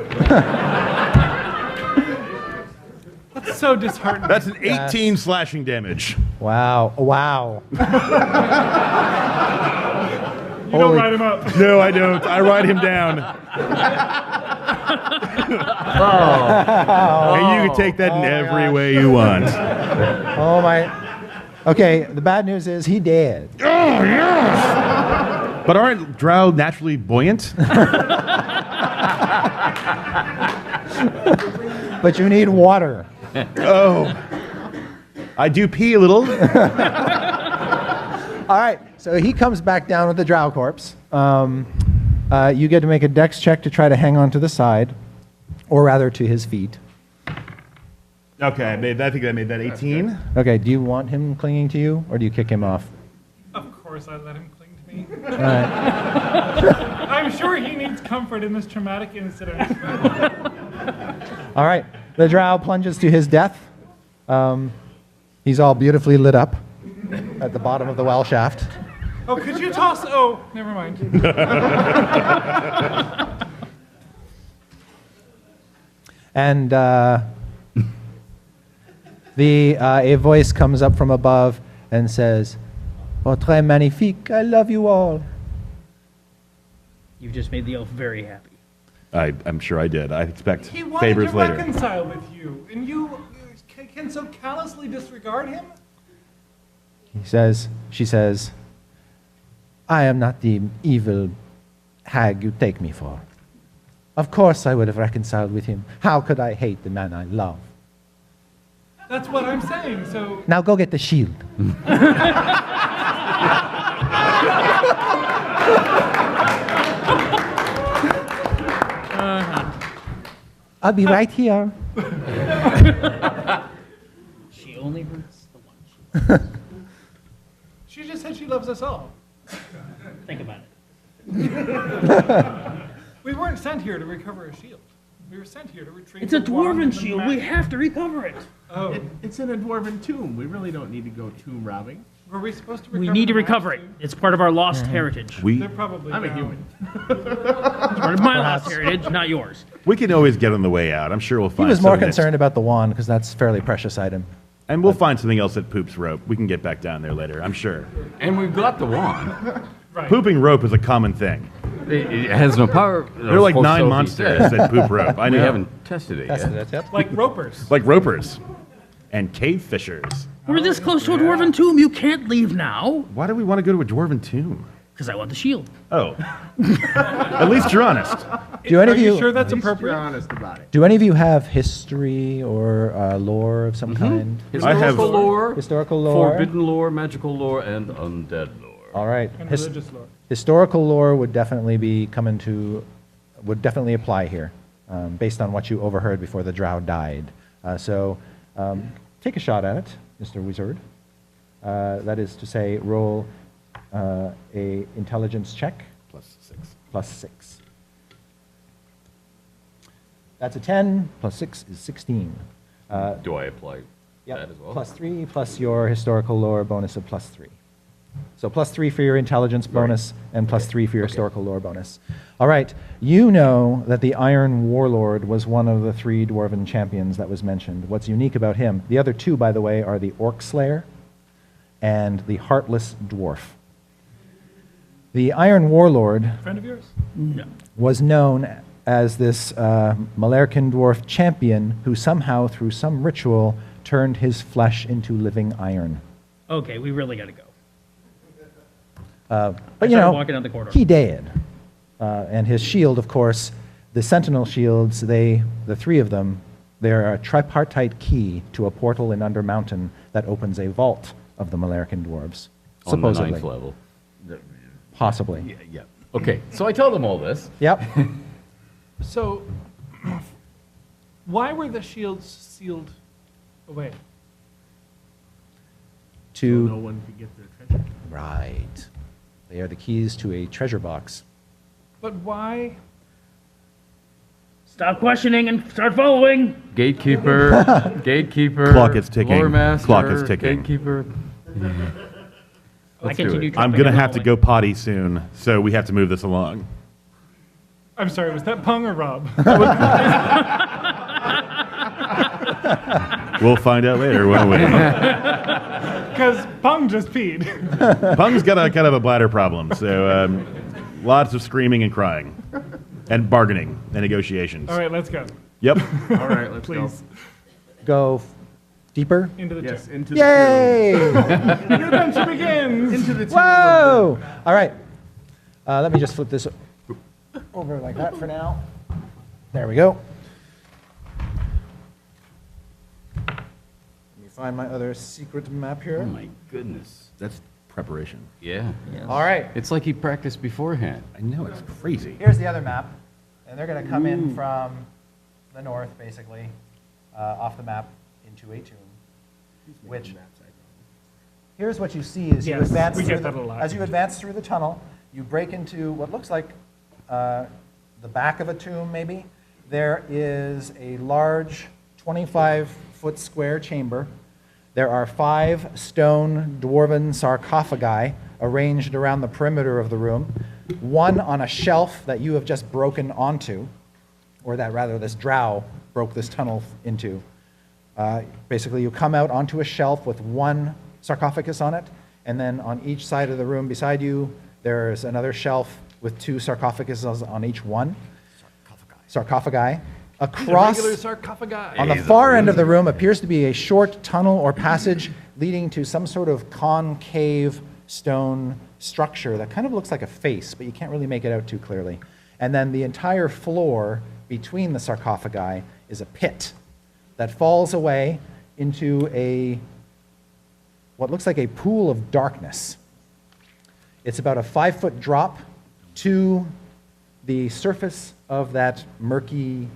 That's so disheartening. That's an 18 slashing damage. Wow. Wow. You don't Holy- write him up. No, I don't. I ride him down. And you can take that in every way you want. Oh my. Okay, the bad news is he dead. But aren't drow naturally buoyant? But you need water. Oh. I do pee a little. All right, so he comes back down with the drow corpse. You get to make a dex check to try to hang on to the side, or rather to his feet. Okay, I think I made that 18. Okay, do you want him clinging to you, or do you kick him off? Of course, I let him cling to me. All right. I'm sure he needs comfort in this traumatic incident. All right, the drow plunges to his death. He's all beautifully lit up at the bottom of the well shaft. Oh, could you toss? Oh, never mind. And a voice comes up from above and says, "Oh, très magnifique, I love you all." You've just made the elf very happy. I'm sure I did. I expect He wanted favors to later. reconcile with you, and you can so callously disregard him? She says, "I am not the evil hag you take me for. Of course I would have reconciled with him. How could I hate the man I love? That's what I'm saying, so... Now go get the shield." I'll be right here. She only hurts the one. She just said she loves us all. Think about it. We weren't sent here to recover a shield. We were sent here to retrieve It's a the wand dwarven and the shield. We magic. have to recover it. Oh, It's in a dwarven tomb. We really don't need to go tomb robbing. were we supposed to recover We need to the recover it. magic It's part of our lost heritage. We They're probably I'm a down. human. It's part of my lost heritage, not yours. can always get on the way out. I'm sure we'll He find. was more something that's- concerned about the wand because that's a fairly precious item. and we'll find something else that poops rope. We can get back down there later. I'm sure. And we've got the wand. Right. Pooping rope is a common thing. It has no power. There are like so 9 he monsters said. that poop rope. I We know. haven't tested it yet. Like ropers. Like ropers and cave fishers. We're this close to a dwarven tomb. You can't leave now. Why do we want to go to a dwarven tomb? Because I want the shield. Oh, at least you're honest. Do any Are of you you sure that's You're appropriate? honest about it. do any of you have history or lore of some kind? I have- Historical lore, Historical lore. forbidden lore, magical lore, and undead lore. All right. And religious lore. Historical lore would definitely would definitely apply here, based on what you overheard before the drow died. So take a shot at it, Mr. Wizard. That is to say, roll a intelligence check +6. plus 6. That's a 10 plus 6 is 16. Do I apply Yep, that as well? plus 3 plus your historical lore bonus of plus 3. So plus 3 for your intelligence bonus and plus 3 for your historical lore bonus. All right, you know that the Iron Warlord was one of the 3 dwarven champions that was mentioned. What's unique about him? The other 2, by the way, are the Orc Slayer and the Heartless Dwarf. The Iron Warlord Friend of yours? No. was known as this Malerkin dwarf champion who somehow, through some ritual, turned his flesh into living iron. Okay, we really got to go. But I you started know, walking down the corridor. he did. And his shield, of course, the Sentinel shields, the 3 of them, they're a tripartite key to a portal in Under Mountain that opens a vault of the Malerkin dwarves. On the Supposedly. 9th level. Possibly. Yeah. Okay, so I tell them all this. Yep. So, why were the shields sealed away? So no To one could get their treasure. right. They are the keys to a treasure box. But why? Stop questioning and start following. Gatekeeper, gatekeeper. Clock is ticking. Lore master, Clock is ticking. Gatekeeper. I Let's do continue it. I'm tripping going to and have to falling. go potty soon, so we have to move this along. I'm sorry, was that Pung or Rob? We'll find out later, won't we? Because Pung just peed. Pung's got a kind of a bladder problem, so lots of screaming and crying, and bargaining and negotiations. All right, let's go. Yep. All right, let's Please. Go deeper. Into the Yes, tomb. into the Yay! Your adventure begins! into the tomb. Whoa! All right. Let me just flip this over like that for now. There we go. Let me find my other secret map Oh here. my goodness. That's preparation. Yeah. All right. It's like he practiced beforehand. I know, it's crazy. Here's the other map. And they're going to come in from the north, basically, off the map into a tomb. Which, here's what you see is you Yes, advance we through get that a lot. as you advance through the tunnel, you break into what looks like the back of a tomb, maybe. There is a large 25-foot square chamber There are 5 stone dwarven sarcophagi arranged around the perimeter of the room, one on a shelf that you have just broken onto, or that rather this drow broke this tunnel into. Basically, you come out onto a shelf with one sarcophagus on it, and then on each side of the room beside you, there's another shelf with 2 sarcophaguses on each one. Sarcophagi. Across, sarcophagi. on the far end of the room appears to be a short tunnel or passage leading to some sort of concave stone structure that kind of looks like a face, but you can't really make it out too clearly. And then the entire floor between the sarcophagi is a pit that falls away into what looks like a pool of darkness. It's about a 5-foot drop to the surface of that murky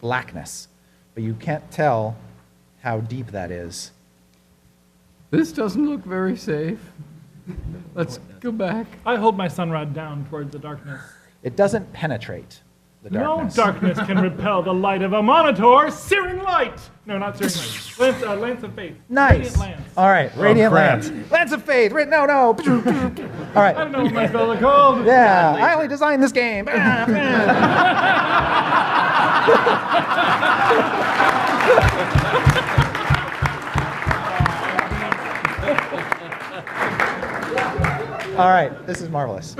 blackness, but you can't tell how deep that is. This doesn't look very safe. Let's go back. I hold my sunrod down towards the darkness. It doesn't penetrate the darkness. No darkness can repel the light of a monitor. Searing light. No, not searing light. Lance of faith. Nice. Radiant lance. All right, radiant crap. lance. Lance of faith. No. All I right. don't know what my spells are called. Yeah, I only designed this game. All right, this is marvelous.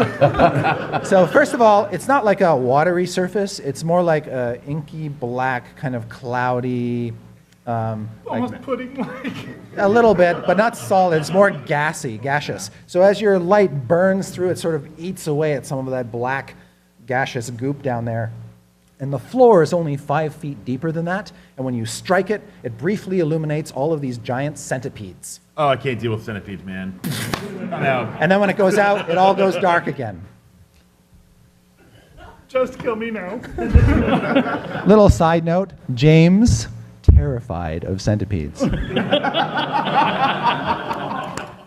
So first of all, it's not like a watery surface. It's more like a inky black, kind of cloudy, Almost pudding-like. a little bit, but not solid. It's more gaseous. So as your light burns through, it sort of eats away at some of that black, gaseous goop down there. And the floor is only 5 feet deeper than that. And when you strike it, it briefly illuminates all of these giant centipedes. Oh, I can't deal with centipedes, man. No. And then when it goes out, it all goes dark again. Just kill me now. Little side note, James, terrified of centipedes. I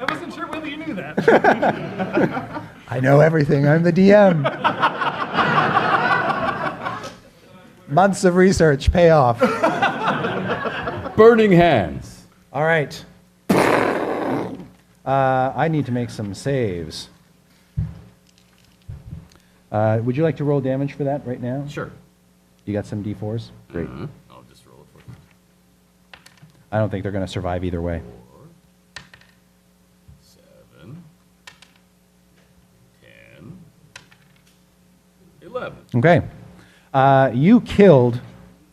wasn't sure whether you knew that. I know everything, I'm the DM. Months of research pay off. Burning hands. All right. I need to make some saves. Would you like to roll damage for that right now? Sure. You got some D4s? Great. I'll just roll it for you. I don't think they're going to survive either way. 7, 10, 11. Okay. You killed,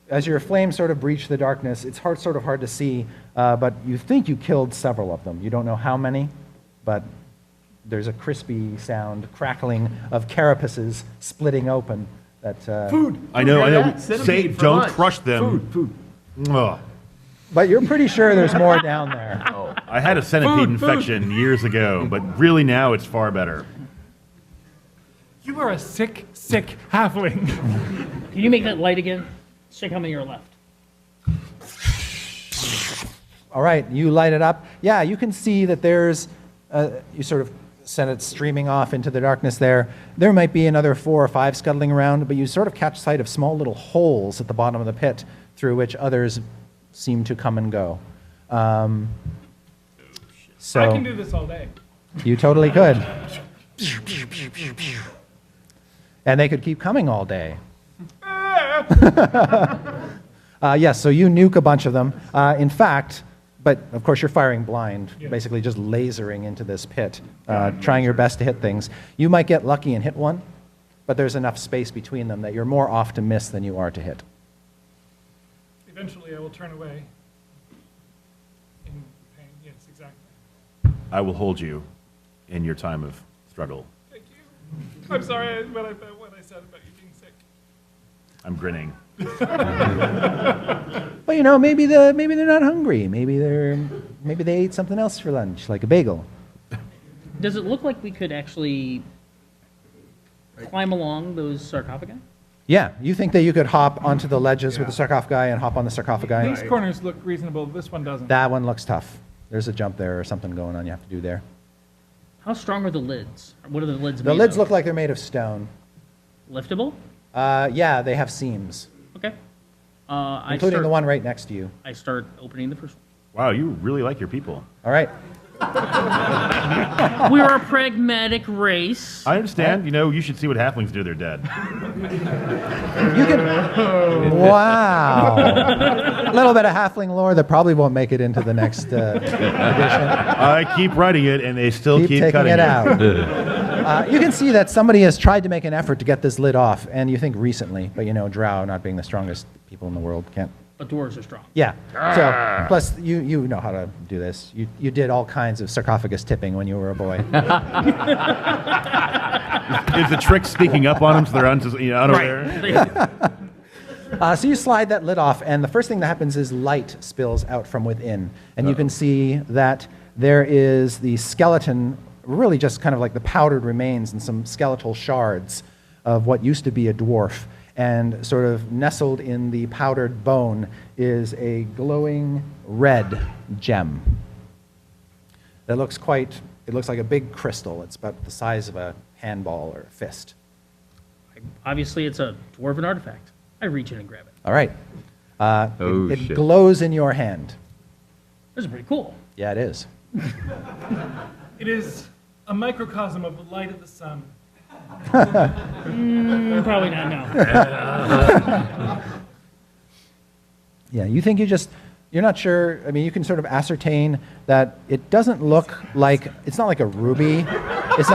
as your flame sort of breached the darkness, it's sort of hard to see, but you think you killed several of them. You don't know how many, but there's a crispy sound, crackling of carapaces splitting open. Food. I know. Yeah, Say, centipede for don't lunch. crush them. Food. Ugh. But you're pretty sure there's more down there. Oh, I had a centipede Food, food. infection years ago, but really now it's far better. You are a sick, sick halfling. Can you make that light again? Check how many are left. All right, you light it up. Yeah, you can see that there's, you sort of send it streaming off into the darkness there. There might be another 4 or 5 scuttling around, but you sort of catch sight of small little holes at the bottom of the pit through which others seem to come and go. So I can do this all day. you totally could. And they could keep coming all day. Yes, so you nuke a bunch of them. In fact, but of course you're firing blind, Yeah. basically just lasering into this pit, trying your best to hit things. You might get lucky and hit one, but there's enough space between them that you're more off to miss than you are to hit. Eventually, I will turn away. In pain. Yes, exactly. I will hold you in your time of struggle. Thank you. I'm sorry what I said about you being sick. I'm grinning. Well, you know, maybe they're not hungry. Maybe they ate something else for lunch, like a bagel. Does it look like we could actually climb along those sarcophagi? Yeah, you think that you could hop onto the ledges with the sarcophagi and hop on the sarcophagi? These corners look reasonable. This one doesn't. That one looks tough. There's a jump there or something going on you have to do there. How strong are the lids? What are the lids The made lids of? look like they're made of stone. Liftable? Yeah, they have seams, Okay. including the one right next to you. I start opening the first one. Wow, you really like your people. All right. We're a pragmatic race. I understand. You know, you should see what halflings do to their dead. You can. Wow. A little bit of halfling lore that probably won't make it into the next edition. I keep writing it, and they still keep taking cutting it out. You can see that somebody has tried to make an effort to get this lid off, and you think recently, but you know, Drow, not being the strongest people in the world, can't. But dwarves are strong. Yeah. So, plus, you know how to do this. You did all kinds of sarcophagus tipping when you were a boy. Is the trick sneaking up on them so they're unaware? Right. So you slide that lid off, and the first thing that happens is light spills out from within. And you can see that there is the skeleton, really just kind of like the powdered remains and some skeletal shards of what used to be a dwarf. And sort of nestled in the powdered bone is a glowing red gem. That looks it looks like a big crystal. It's about the size of a handball or a fist. Obviously, it's a dwarven artifact. I reach in and grab it. All right. Oh, it shit. glows in your hand. This is pretty cool. Yeah, it is. It is a microcosm of the light of the sun. Probably not, no. Yeah, you think you're not sure. I mean, you can sort of ascertain that it doesn't look like, it's not like a ruby. It's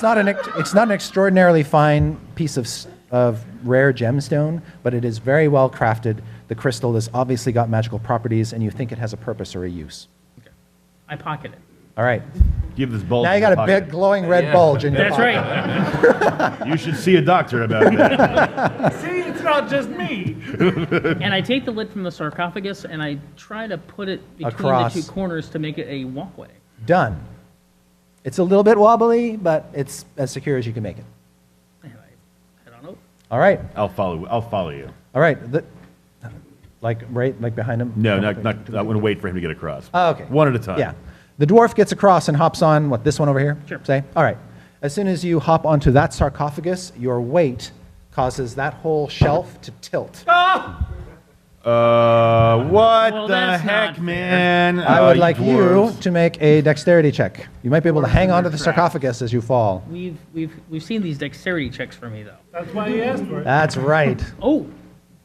not an extraordinarily fine piece of rare gemstone, but it is very well crafted. The crystal has obviously got magical properties, and you think it has a purpose or a use. Okay. I pocket it. All right. Give this bulge. Now you in got the a pocket. big glowing red bulge in your That's pocket. right. You should see a doctor about that. See, it's not just me. And I take the lid from the sarcophagus and I try to put it between Across. the two corners to make it a walkway. Done. It's a little bit wobbly, but it's as secure as you can make it. And I don't know. All right. I'll follow you. All right. Like behind him? No, not. I want to wait for him to get across. Oh, okay. One at a time. Yeah. The dwarf gets across and hops on, this one over here? Sure. Say? All right. As soon as you hop onto that sarcophagus, your weight causes that whole shelf to tilt. What Well, the that's heck, not fair. man? I would like dwarves. you to make a dexterity check. You might be able to hang onto the sarcophagus as you fall. We've seen these dexterity checks for me though. That's why he asked for it. That's right. Oh,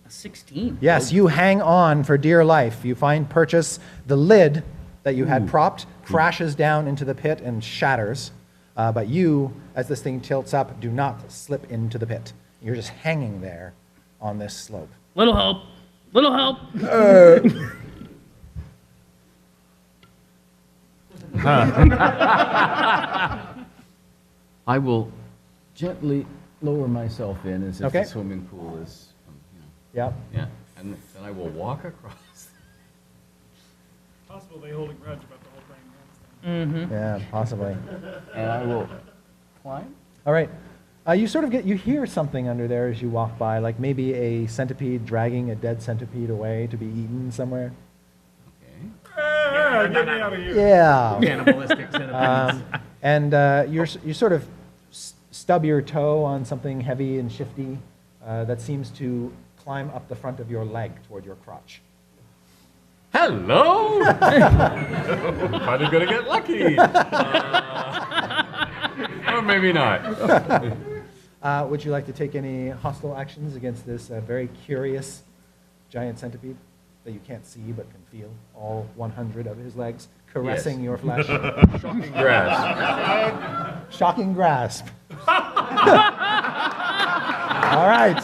a 16. Yes, you hang on for dear life. You find purchase. The lid that you had propped crashes down into the pit and shatters. But you, as this thing tilts up, do not slip into the pit. You're just hanging there on this slope. Little help. Little help. I will gently lower myself in as if Okay. the swimming pool is, Yep. yeah, and then I will walk across. Possible they hold a grudge about the whole thing. Yeah, possibly. And I will climb. All right. You sort of you hear something under there as you walk by, like maybe a centipede dragging a dead centipede away to be eaten somewhere. Okay. Get me out of here. Yeah. Cannibalistic centipedes. And you sort of stub your toe on something heavy and shifty that seems to climb up the front of your leg toward your crotch. Hello! Probably gonna get lucky. Or maybe not. Would you like to take any hostile actions against this very curious giant centipede that you can't see but can feel, all 100 of his legs caressing your flesh? Shocking grasp. Shocking grasp. All right.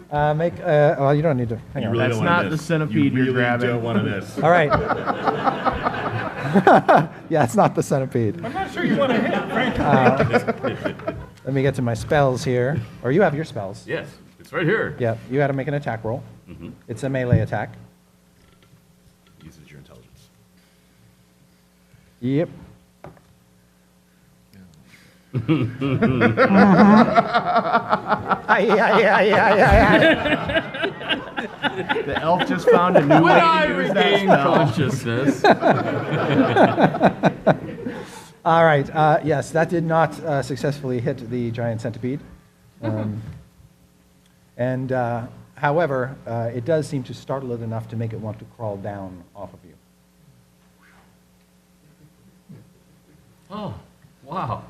Well, you don't need to. Hang You on. really That's don't wanna not miss. the centipede you you're really grabbing. don't want to miss. All right. Yeah, it's not the centipede. I'm not sure you want to hit, frankly. Let me get to my spells here. Or you have your spells. Yes, it's right here. Yeah, you got to make an attack roll. It's a melee attack. Uses your intelligence. Yep. The elf just found a new way When I to use that regain spell. consciousness. All right. Yes, that did not successfully hit the giant centipede. And However, it does seem to startle it enough to make it want to crawl down off of you. Oh, wow.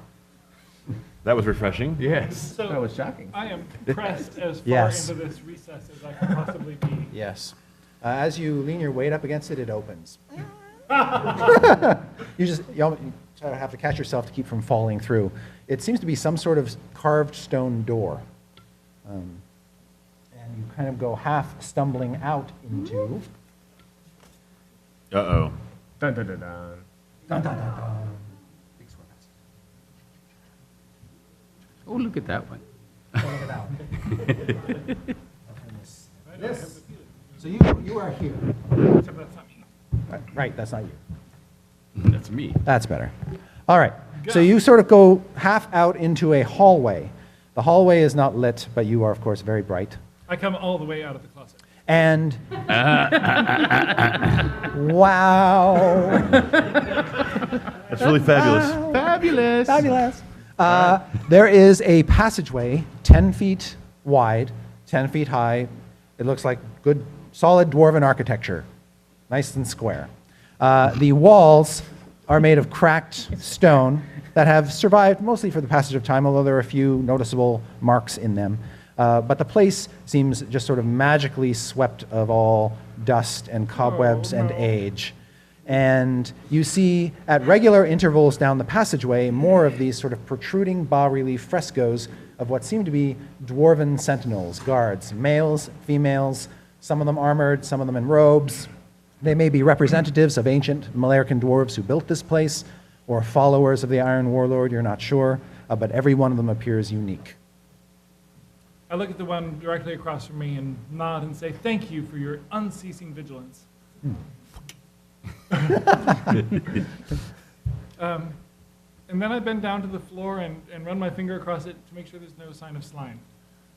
That was refreshing. Yes. So That was shocking. I am pressed as far Yes. into this recess as I can possibly be. Yes. As you lean your weight up against it, it opens. You sort of have to catch yourself to keep from falling through. It seems to be some sort of carved stone door. And you kind of go half stumbling out into. Uh-oh. Dun, dun, dun, dun. Dun, dun, dun, dun. Big square passage. Oh, look at that one. Look at that one. This. So you are here. Except that's not me. Right, that's not you. That's me. That's better. All right. So you sort of go half out into a hallway. The hallway is not lit, but you are, of course, very bright. I come all the way out of the closet. And wow. That's really fabulous. Fabulous. Fabulous. There is a passageway 10 feet wide, 10 feet high. It looks like good, solid dwarven architecture, nice and square. The walls are made of cracked stone that have survived mostly for the passage of time, although there are a few noticeable marks in them. But the place seems just sort of magically swept of all dust and cobwebs and age. And you see at regular intervals down the passageway more of these sort of protruding bas-relief frescoes of what seem to be dwarven sentinels, guards, males, females, some of them armored, some of them in robes. They may be representatives of ancient Malarcan dwarves who built this place, or followers of the Iron Warlord, you're not sure, but every one of them appears unique. I look at the one directly across from me and nod and say, "Thank you for your unceasing vigilance." And then I bend down to the floor and run my finger across it to make sure there's no sign of slime.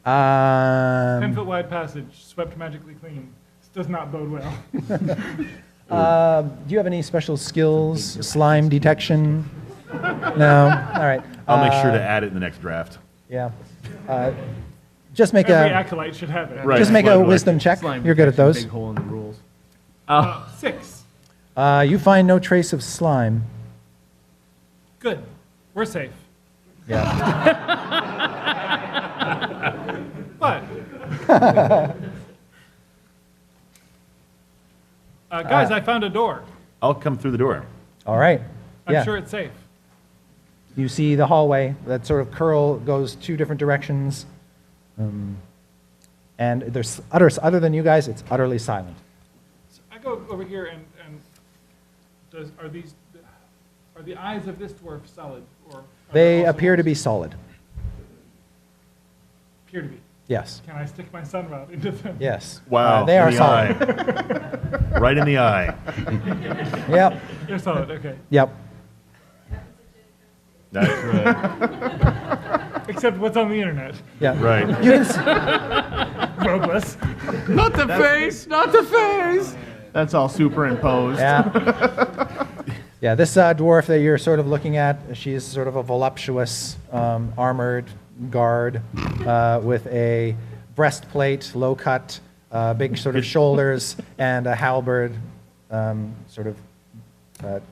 10-foot wide passage, swept magically clean. This does not bode well. Do you have any special skills? Slime detection? No? All right. I'll make sure to add it in the next draft. Yeah. Just make Every a acolyte should have it. Right. just make a Slime wisdom check. Slime You're good at detection, those. Big hole in the rules. 6. You find no trace of slime. Good. We're safe. Yeah. But, guys, I found a door. I'll come through the door. All right. I'm Yeah. sure it's safe. You see the hallway, that sort of curl goes two different directions. And there's other than you guys, it's utterly silent. So I go over here and are the eyes of this dwarf solid or? are They there also appear to holes? be solid. Appear to be. Yes. Can I stick my sun rod into them? Yes. Wow. They in are the solid. eye. Right in the eye. Yep. They're solid. Okay. Yep. That's right. Except what's on the internet. Yeah. Right. You can Robust. Not the face! Not the face! That's all superimposed. Yeah. Yeah, this dwarf that you're sort of looking at, she's sort of a voluptuous, armored guard with a breastplate, low cut, big sort of shoulders, and a halberd sort of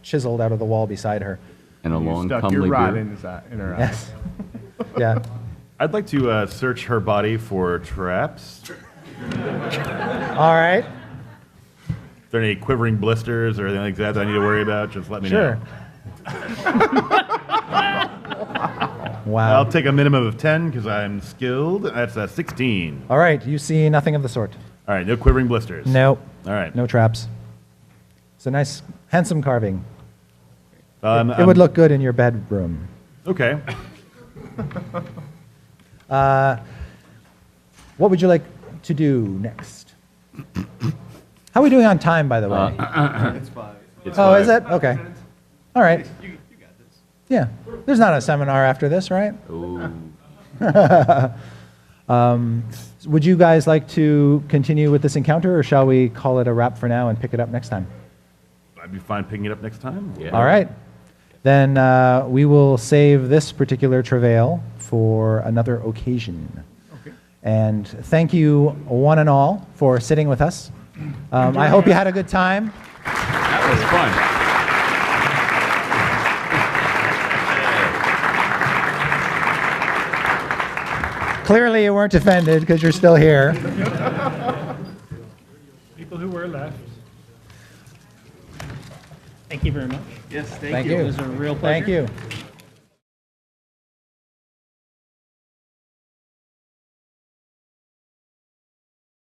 chiseled out of the wall beside her. And a You long, stuck your comely rod beard. in, in her eye. Yes. Yeah. I'd like to search her body for traps. All right. If there are any quivering blisters or anything like that I need to worry about, just let me Sure. know. Wow. I'll take a minimum of 10 because I'm skilled. That's a 16. All right, you see nothing of the sort. All right, no quivering blisters. No, All right. no traps. It's a nice, handsome carving. It I'm- would look good in your bedroom. Okay. What would you like to do next? How are we doing on time, by the way? It's Oh, five. is it? Okay. All right. Yeah. There's not a seminar after this, right? Ooh. Would you guys like to continue with this encounter, or shall we call it a wrap for now and pick it up next time? I'd be fine picking it up next time. Yeah. All right. Then we will save this particular travail for another occasion. Okay. And thank you, one and all, for sitting with us. I hope you had a good time. That was fun. Clearly, you weren't offended because you're still here. People who were left. Thank you very much. Yes, Thank It you. was a real pleasure. Thank you.